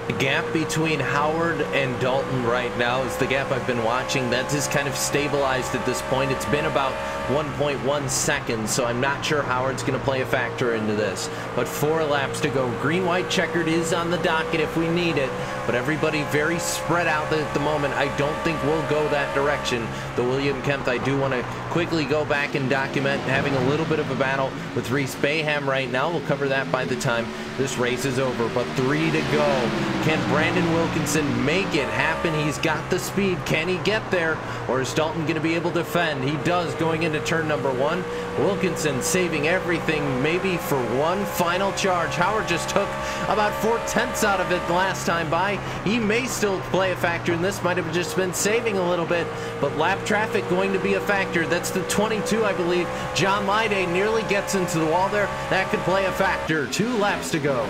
The gap between Howard and Dalton right now is the gap I've been watching. That is kind of stabilized at this point. It's been about 1.1 seconds, so I'm not sure Howard's going to play a factor into this. But 4 laps to go. Green-white checkered is on the docket if we need it, but everybody very spread out at the moment. I don't think we'll go that direction. The William Kempth, I do want to quickly go back and document having a little bit of a battle with Reese Bayham right now. We'll cover that by the time this race is over, but 3 to go. Can Brandon Wilkinson make it happen? He's got the speed. Can he get there? Or is Dalton going to be able to defend? He does going into turn number 1. Wilkinson saving everything maybe for one final charge. Howard just took about 4/10 out of it last time by. He may still play a factor in this. Might have just been saving a little bit, but lap traffic going to be a factor. That's the 22, I believe. John Lyday nearly gets into the wall there. That could play a factor. 2 laps to go.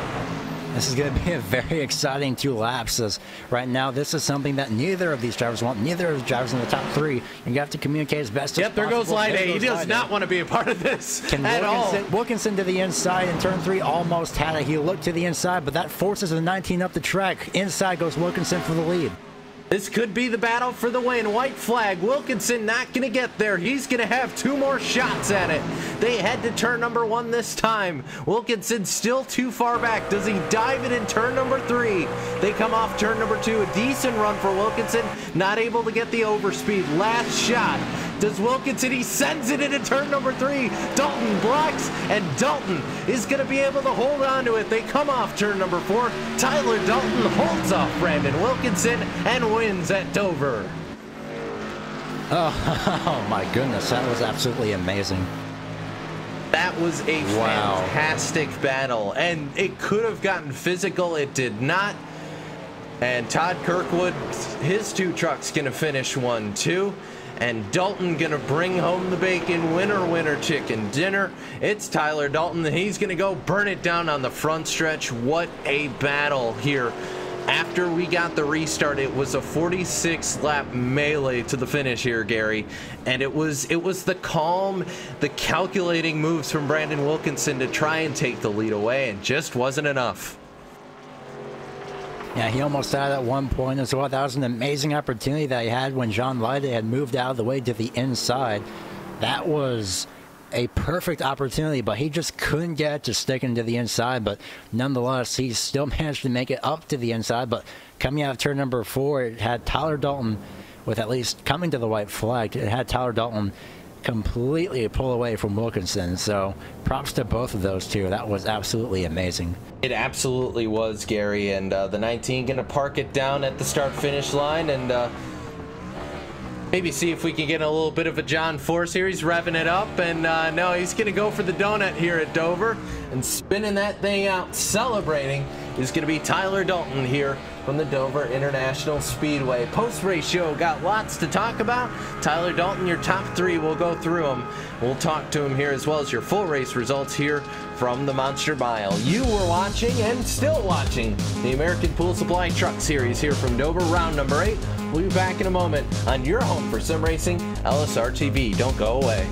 This is going to be a very exciting 2 laps, as right now this is something that neither of these drivers want. Neither of the drivers in the top 3. And you have to communicate as best as possible. Yep, there goes Lyday. He does not want to be a part of this at all. Wilkinson to the inside in turn 3 almost had it. He looked to the inside, but that forces the 19 up the track. Inside goes Wilkinson for the lead. This could be the battle for the win. White flag. Wilkinson not going to get there. He's going to have 2 more shots at it. They head to turn number 1 this time. Wilkinson still too far back. Does he dive it in turn number 3? They come off turn number 2. A decent run for Wilkinson. Not able to get the overspeed. Last shot. Does Wilkinson? He sends it into turn number 3. Dalton blocks, and Dalton is going to be able to hold on to it. They come off turn number 4. Tyler Dalton holds off Brandon Wilkinson and wins at Dover. Oh my goodness, that was absolutely amazing. That was a fantastic battle, and it could have gotten physical. It did not. And Todd Kirkwood, his 2 trucks going to finish 1-2. And Dalton gonna bring home the bacon. Winner, winner, chicken dinner. It's Tyler Dalton. He's gonna go burn it down on the front stretch. What a battle here. After we got the restart, it was a 46-lap melee to the finish here, Gary. And it was the calm, the calculating moves from Brandon Wilkinson to try and take the lead away, and just wasn't enough. Yeah, he almost had it at one point as well. That was an amazing opportunity that he had when John Lyday had moved out of the way to the inside. That was a perfect opportunity, but he just couldn't get it to stick into the inside. But nonetheless, he still managed to make it up to the inside. But coming out of turn number 4, it had Tyler Dalton, with at least coming to the white flag, it had Tyler Dalton completely pull away from Wilkinson. So props to both of those 2. That was absolutely amazing. It absolutely was, Gary. And the 19 going to park it down at the start-finish line and maybe see if we can get a little bit of a John Force here. He's revving it up, and no, he's going to go for the donut here at Dover, and spinning that thing out, celebrating, is going to be Tyler Dalton here from the Dover International Speedway. Post-race show, got lots to talk about. Tyler Dalton, your top 3, we'll go through them. We'll talk to him here, as well as your full race results here from the Monster Mile. You were watching, and still watching, the American Pool Supply Truck Series here from Dover, round number 8. We'll be back in a moment on your home for sim racing, LSR TV. Don't go away.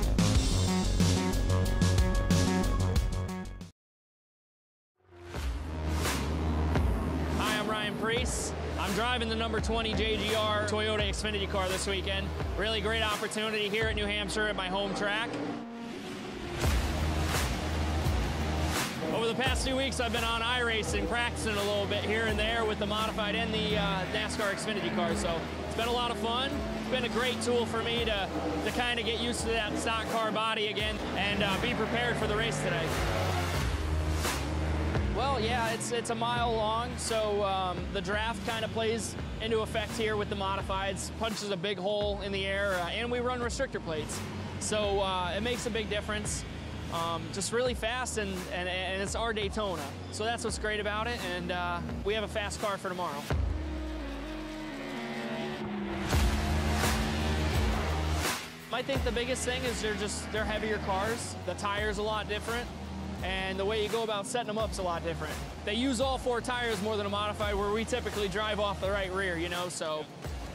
Hi, I'm Ryan Preece. I'm driving the number number 20 JGR Toyota Xfinity car this weekend. Really great opportunity here at New Hampshire at my home track. Over the past 2 weeks, I've been on iRacing, practicing a little bit here and there with the modified and the NASCAR Xfinity car, so it's been a lot of fun. It's been a great tool for me to kind of get used to that stock car body again and be prepared for the race today. Well, yeah, it's a mile long, so the draft kind of plays into effect here with the modifieds, punches a big hole in the air, and we run restrictor plates. So it makes a big difference. Just really fast, and it's our Daytona. So that's what's great about it, and we have a fast car for tomorrow. I think the biggest thing is they're heavier cars. The tire's a lot different, and the way you go about setting them up is a lot different. They use all 4 tires more than a modified, where we typically drive off the right rear, you know, so.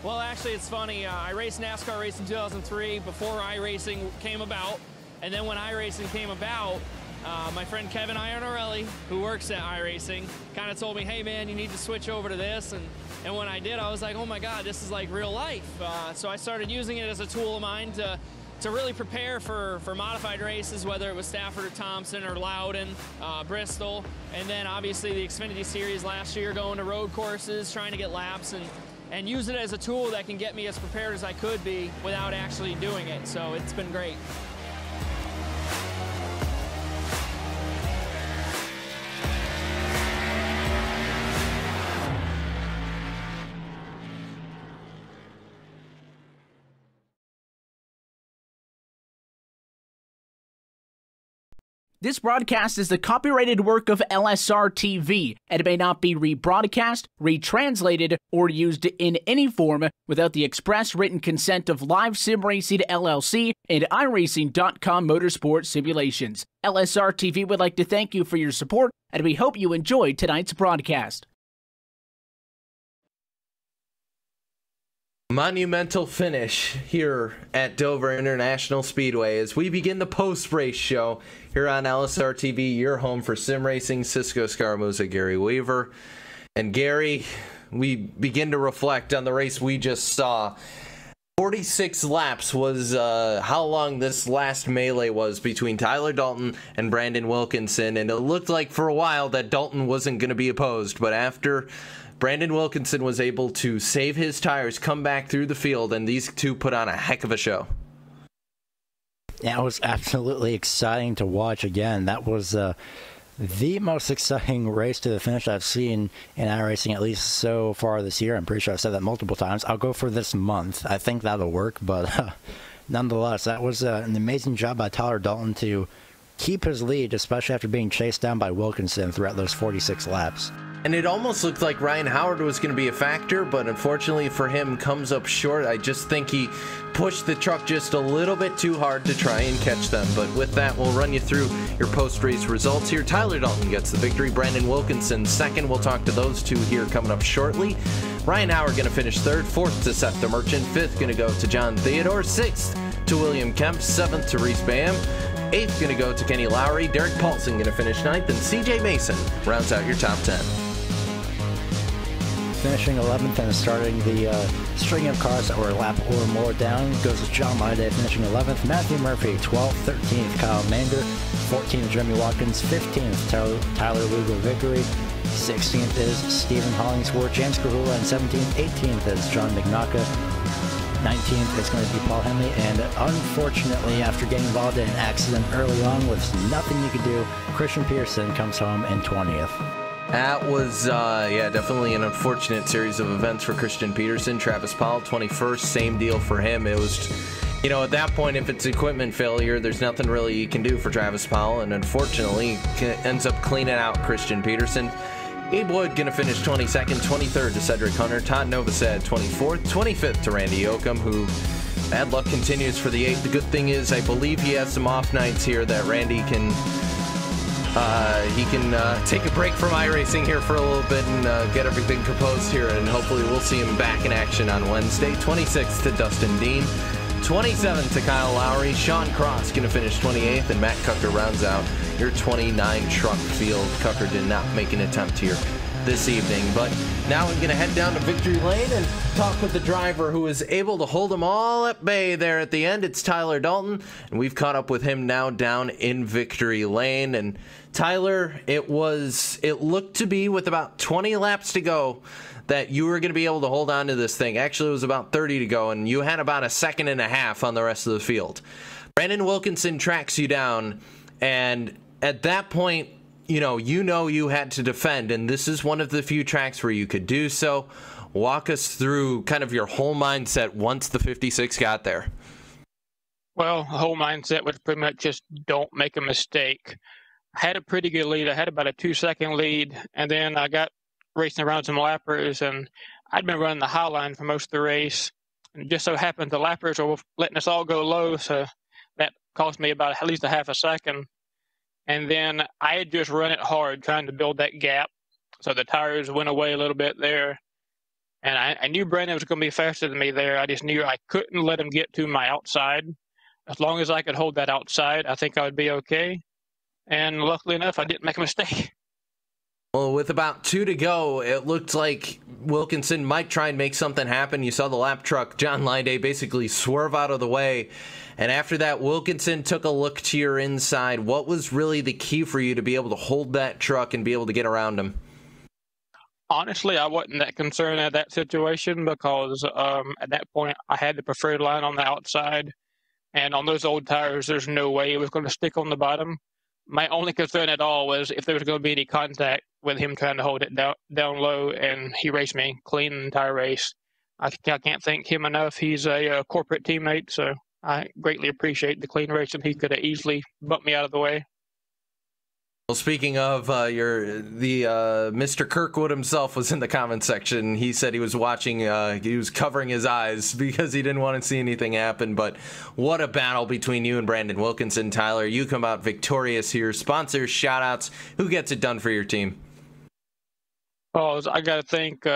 Well, actually, it's funny. I raced NASCAR race in 2003 before iRacing came about. And then when iRacing came about, my friend Kevin Iannarelli, who works at iRacing, kind of told me, hey man, you need to switch over to this. And when I did, I was like, oh my God, this is like real life. So I started using it as a tool of mine to really prepare for modified races, whether it was Stafford or Thompson or Loudon, Bristol. And then obviously the Xfinity Series last year, going to road courses, trying to get laps, and use it as a tool that can get me as prepared as I could be without actually doing it. So it's been great. This broadcast is the copyrighted work of LSR TV, and it may not be rebroadcast, retranslated, or used in any form without the express written consent of Live Sim Racing LLC and iRacing.com Motorsport Simulations. LSR TV would like to thank you for your support, and we hope you enjoyed tonight's broadcast. Monumental finish here at Dover International Speedway as we begin the post-race show here on LSR TV, your home for sim racing. Cisco Scaramuza, Gary Weaver. And Gary, we begin to reflect on the race we just saw. 46 laps was how long this last melee was between Tyler Dalton and Brandon Wilkinson, and it looked like for a while that Dalton wasn't going to be opposed, but after Brandon Wilkinson was able to save his tires, come back through the field, and these two put on a heck of a show. Yeah, it was absolutely exciting to watch again. That was the most exciting race to the finish I've seen in iRacing, at least so far this year. I'm pretty sure I've said that multiple times. I'll go for this month. I think that'll work, but nonetheless, that was an amazing job by Tyler Dalton to keep his lead, especially after being chased down by Wilkinson throughout those 46 laps. And it almost looked like Ryan Howard was going to be a factor, but unfortunately for him, comes up short. I just think he pushed the truck just a little bit too hard to try and catch them. But with that, we'll run you through your post-race results here. Tyler Dalton gets the victory. Brandon Wilkinson second. We'll talk to those two here coming up shortly. Ryan Howard going to finish third. Fourth to Seth the Merchant. Fifth going to go to John Theodore. Sixth to William Kemp. Seventh to Reese Bam. Eighth going to go to Kenny Lowry. Derek Paulson going to finish ninth. And CJ Mason rounds out your top 10. Finishing 11th and starting the string of cars that were a lap or more down goes to John Lyday, finishing 11th. Matthew Murphy, 12th. 13th, Kyle Mander. 14th, Jeremy Watkins. 15th, Tyler Lugo Vickery. 16th is Stephen Hollingsworth. James Kahula, and 17th. 18th is John McNaughton. 19th is going to be Paul Henley, and unfortunately, after getting involved in an accident early on with nothing you could do, Christian Peterson comes home in 20th. That was, yeah, definitely an unfortunate series of events for Christian Peterson. Travis Powell, 21st, same deal for him. It was, you know, at that point, if it's equipment failure, there's nothing really you can do for Travis Powell, and unfortunately, ends up cleaning out Christian Peterson. Abe Wood going to finish 22nd, 23rd to Cedric Hunter. Todd Novosad, 24th, 25th to Randy Oakham, who bad luck continues for the 8th. The good thing is, I believe he has some off nights here that Randy can take a break from iRacing here for a little bit and get everything composed here, and hopefully we'll see him back in action on Wednesday. 26th to Dustin Dean, 27th to Kyle Lowry. Sean Cross going to finish 28th, and Matt Cucker rounds out your 29 truck field. Cucker did not make an attempt here this evening. But now I'm going to head down to Victory Lane and talk with the driver who was able to hold them all at bay there at the end. It's Tyler Dalton, and we've caught up with him now down in Victory Lane. And Tyler, it looked to be with about 20 laps to go that you were going to be able to hold on to this thing. Actually, it was about 30 to go, and you had about a second and a half on the rest of the field. Brandon Wilkinson tracks you down, and at that point, you know you had to defend, and this is one of the few tracks where you could do so. Walk us through kind of your whole mindset once the 56 got there. Well, the whole mindset was pretty much just don't make a mistake. I had a pretty good lead. I had about a 2-second lead, and then I got racing around some lappers, and I'd been running the high line for most of the race. And it just so happened the lappers were letting us all go low, so that cost me about at least a half a second. And then I had just run it hard trying to build that gap, so the tires went away a little bit there. And I knew Brandon was going to be faster than me there. I just knew I couldn't let him get to my outside. As long as I could hold that outside, I think I would be okay. And luckily enough, I didn't make a mistake. Well, with about 2 to go, it looked like Wilkinson might try and make something happen. You saw the lap truck, John Lyday, basically swerve out of the way. And after that, Wilkinson took a look to your inside. What was really the key for you to be able to hold that truck and be able to get around him? Honestly, I wasn't that concerned at that situation because at that point, I had the preferred line on the outside. And on those old tires, there's no way it was going to stick on the bottom. My only concern at all was if there was going to be any contact with him trying to hold it down low, and he raced me clean the entire race. I can't thank him enough. He's a corporate teammate, so I greatly appreciate the clean race, and he could have easily bumped me out of the way. Well, speaking of Mr. Kirkwood himself was in the comment section. He said he was watching, he was covering his eyes because he didn't want to see anything happen. But what a battle between you and Brandon Wilkinson. Tyler, you come out victorious here. Sponsors, shout-outs. Who gets it done for your team? Oh, I got to thank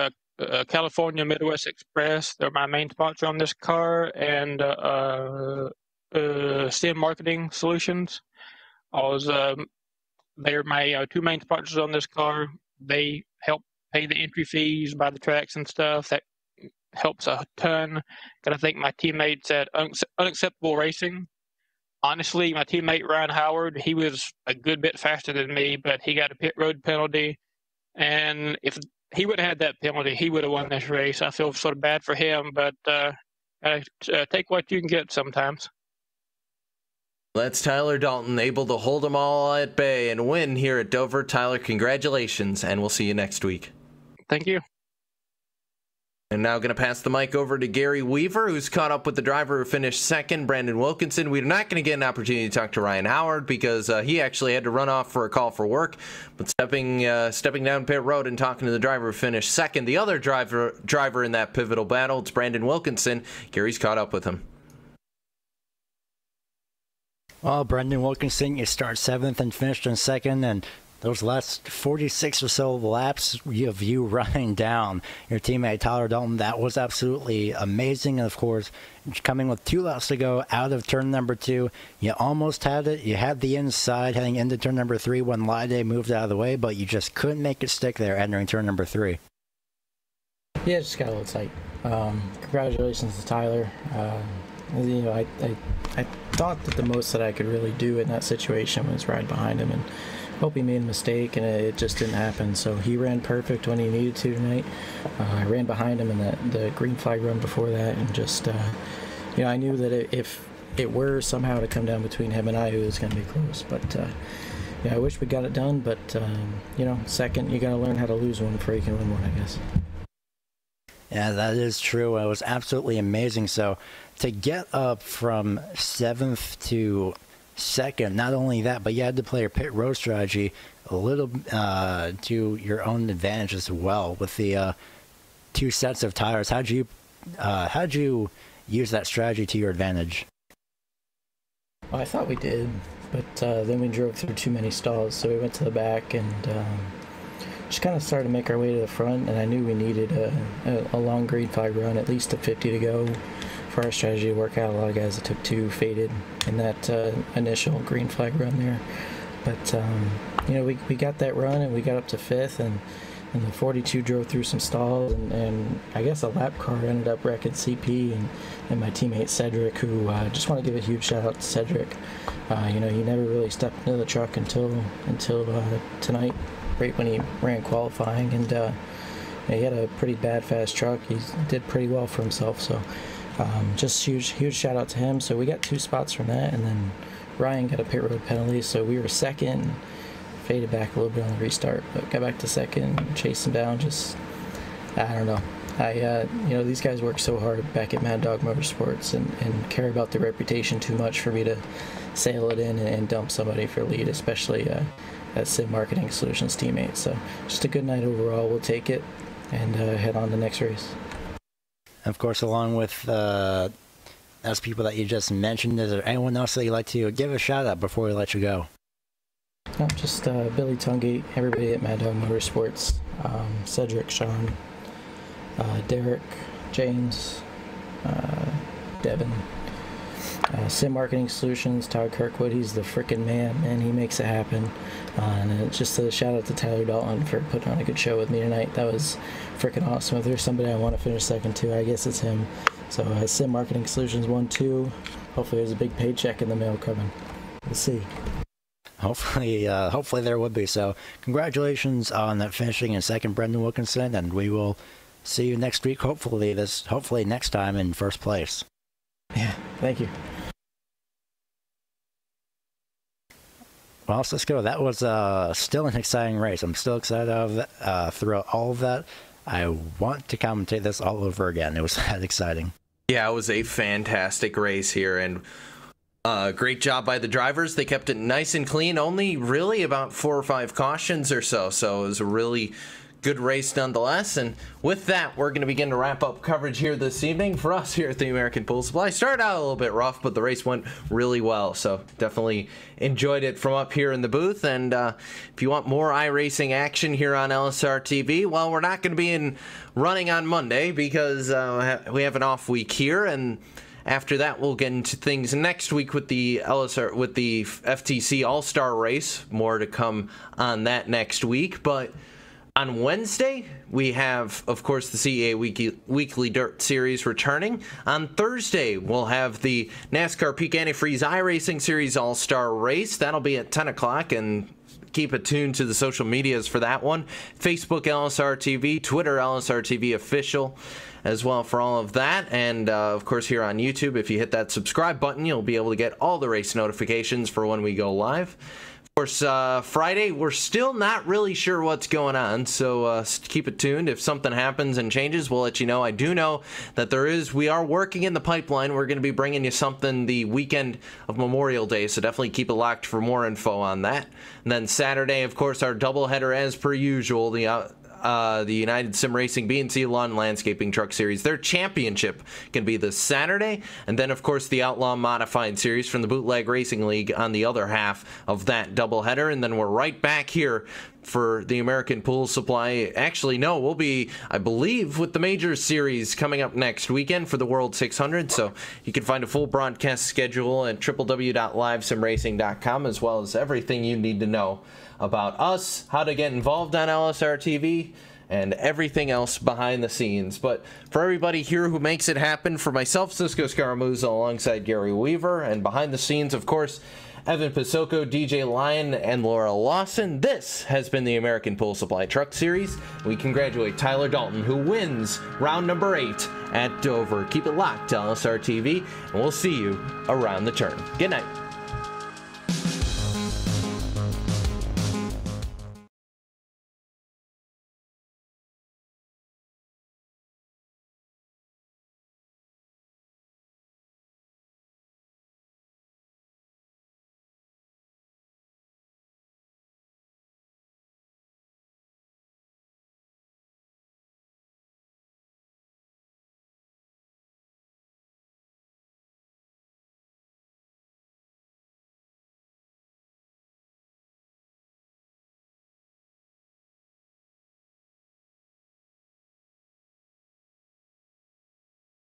California Midwest Express. They're my main sponsor on this car, and Sim Marketing Solutions. They're my two main sponsors on this car. They help pay the entry fees, buy the tracks and stuff. That helps a ton. Got to thank my teammates at Unacceptable Racing. Honestly, my teammate Ryan Howard, he was a good bit faster than me, but he got a pit road penalty. And if he would have had that penalty, he would have won this race. I feel sort of bad for him, but take what you can get sometimes. That's Tyler Dalton, able to hold them all at bay and win here at Dover. Tyler, congratulations, and we'll see you next week. Thank you. And now going to pass the mic over to Gary Weaver, who's caught up with the driver who finished second, Brandon Wilkinson. We're not going to get an opportunity to talk to Ryan Howard because he actually had to run off for a call for work. But stepping down pit road and talking to the driver who finished second, the other driver in that pivotal battle, it's Brandon Wilkinson. Gary's caught up with him. Well, Brandon Wilkinson, you start 7th and finished in 2nd, and those last 46 or so laps of you running down your teammate Tyler Dalton, that was absolutely amazing. And of course, coming with 2 laps to go out of turn number 2, you almost had it. You had the inside heading into turn number 3 when Lyday moved out of the way, but you just couldn't make it stick there entering turn number 3. Yeah, it just got a little tight. Congratulations to Tyler. You know, I thought that the most that I could really do in that situation was ride behind him and hope he made a mistake, and it just didn't happen. So he ran perfect when he needed to tonight. I ran behind him in the green flag run before that, and just you know, I knew that if it were somehow to come down between him and I, it was going to be close. But yeah, I wish we got it done. But you know, second, you got to learn how to lose one before you can win one, I guess. Yeah, that is true. It was absolutely amazing. So to get up from 7th to 2nd, not only that, but you had to play your pit road strategy a little to your own advantage as well with the 2 sets of tires. How'd you use that strategy to your advantage? Well, I thought we did, but then we drove through too many stalls, so we went to the back and just kind of started to make our way to the front, and I knew we needed a long green flag run, at least a 50 to go for our strategy to work out. A lot of guys that took 2 faded in that initial green flag run there. But, you know, we got that run, and we got up to 5th, and and the 42 drove through some stalls, and I guess a lap car ended up wrecking CP and my teammate Cedric, who just want to give a huge shout out to Cedric. You know, he never really stepped into the truck until tonight, right when he ran qualifying, and he had a pretty bad fast truck. He did pretty well for himself, so just huge shout out to him. So we got 2 spots from that, and then Ryan got a pit road penalty, so we were second. Faded back a little bit on the restart, but got back to second, chased him down. Just, I don't know. You know, these guys work so hard back at Mad Dog Motorsports and care about their reputation too much for me to sail it in and dump somebody for lead, especially a Sim Marketing Solutions teammate. So just a good night overall. We'll take it and head on to the next race. Of course, along with those people that you just mentioned, is there anyone else that you'd like to give a shout out before we let you go? No, just Billy Tungate, everybody at Mad Dog Motorsports, Cedric, Sean, Derek, James, Devin, Sim Marketing Solutions, Todd Kirkwood. He's the frickin' man, and he makes it happen. And just a shout out to Tyler Dalton for putting on a good show with me tonight. That was frickin' awesome. If there's somebody I want to finish second to, I guess it's him. So Sim Marketing Solutions 1-2. Hopefully there's a big paycheck in the mail coming. We'll see. Hopefully there would be. So congratulations on that finishing in second, Brendan Wilkinson, and we will see you next week. Hopefully next time in first place. Yeah, thank you. Well, so let's go. That was still an exciting race. I'm still excited throughout all of that. I want to commentate this all over again. It was that exciting. Yeah, it was a fantastic race here, and great job by the drivers. They kept it nice and clean. Only really about 4 or 5 cautions or so. So it was a really good race nonetheless. And with that, we're going to begin to wrap up coverage here this evening for us here at the American Pool Supply. Started out a little bit rough, but the race went really well. So definitely enjoyed it from up here in the booth. And if you want more iRacing action here on LSR TV, well, we're not going to be running on Monday because we have an off week here. And after that, we'll get into things next week with the FTC All-Star race. More to come on that next week. But on Wednesday, we have, of course, the CEA Weekly Dirt Series returning. On Thursday, we'll have the NASCAR Peak Antifreeze iRacing Series All-Star race. That'll be at 10 o'clock, and keep it tuned to the social medias for that one. Facebook LSR TV, Twitter LSR TV Official as well for all of that. And, of course, here on YouTube, if you hit that subscribe button, you'll be able to get all the race notifications for when we go live. Of course, Friday, we're still not really sure what's going on, so keep it tuned. If something happens and changes, we'll let you know. I do know that we are working in the pipeline. We're going to be bringing you something the weekend of Memorial Day, so definitely keep it locked for more info on that. And then Saturday, of course, our doubleheader as per usual, the United Sim Racing B&C Lawn Landscaping Truck Series. Their championship can be this Saturday. And then, of course, the Outlaw Modified Series from the Bootleg Racing League on the other half of that doubleheader. And then we're right back here for the American Pool Supply. Actually, no, we'll be, I believe, with the Major Series coming up next weekend for the World 600. So you can find a full broadcast schedule at www.livesimracing.com, as well as everything you need to know about us, how to get involved on LSR TV, and everything else behind the scenes. But for everybody here who makes it happen, for myself, Cisco Scaramouza, alongside Gary Weaver, and behind the scenes, of course, Evan Pisoko, DJ Lyon, and Laura Lawson, this has been the American Pool Supply Truck Series. We congratulate Tyler Dalton, who wins round number 8 at Dover. Keep it locked to LSR TV, and we'll see you around the turn. Good night.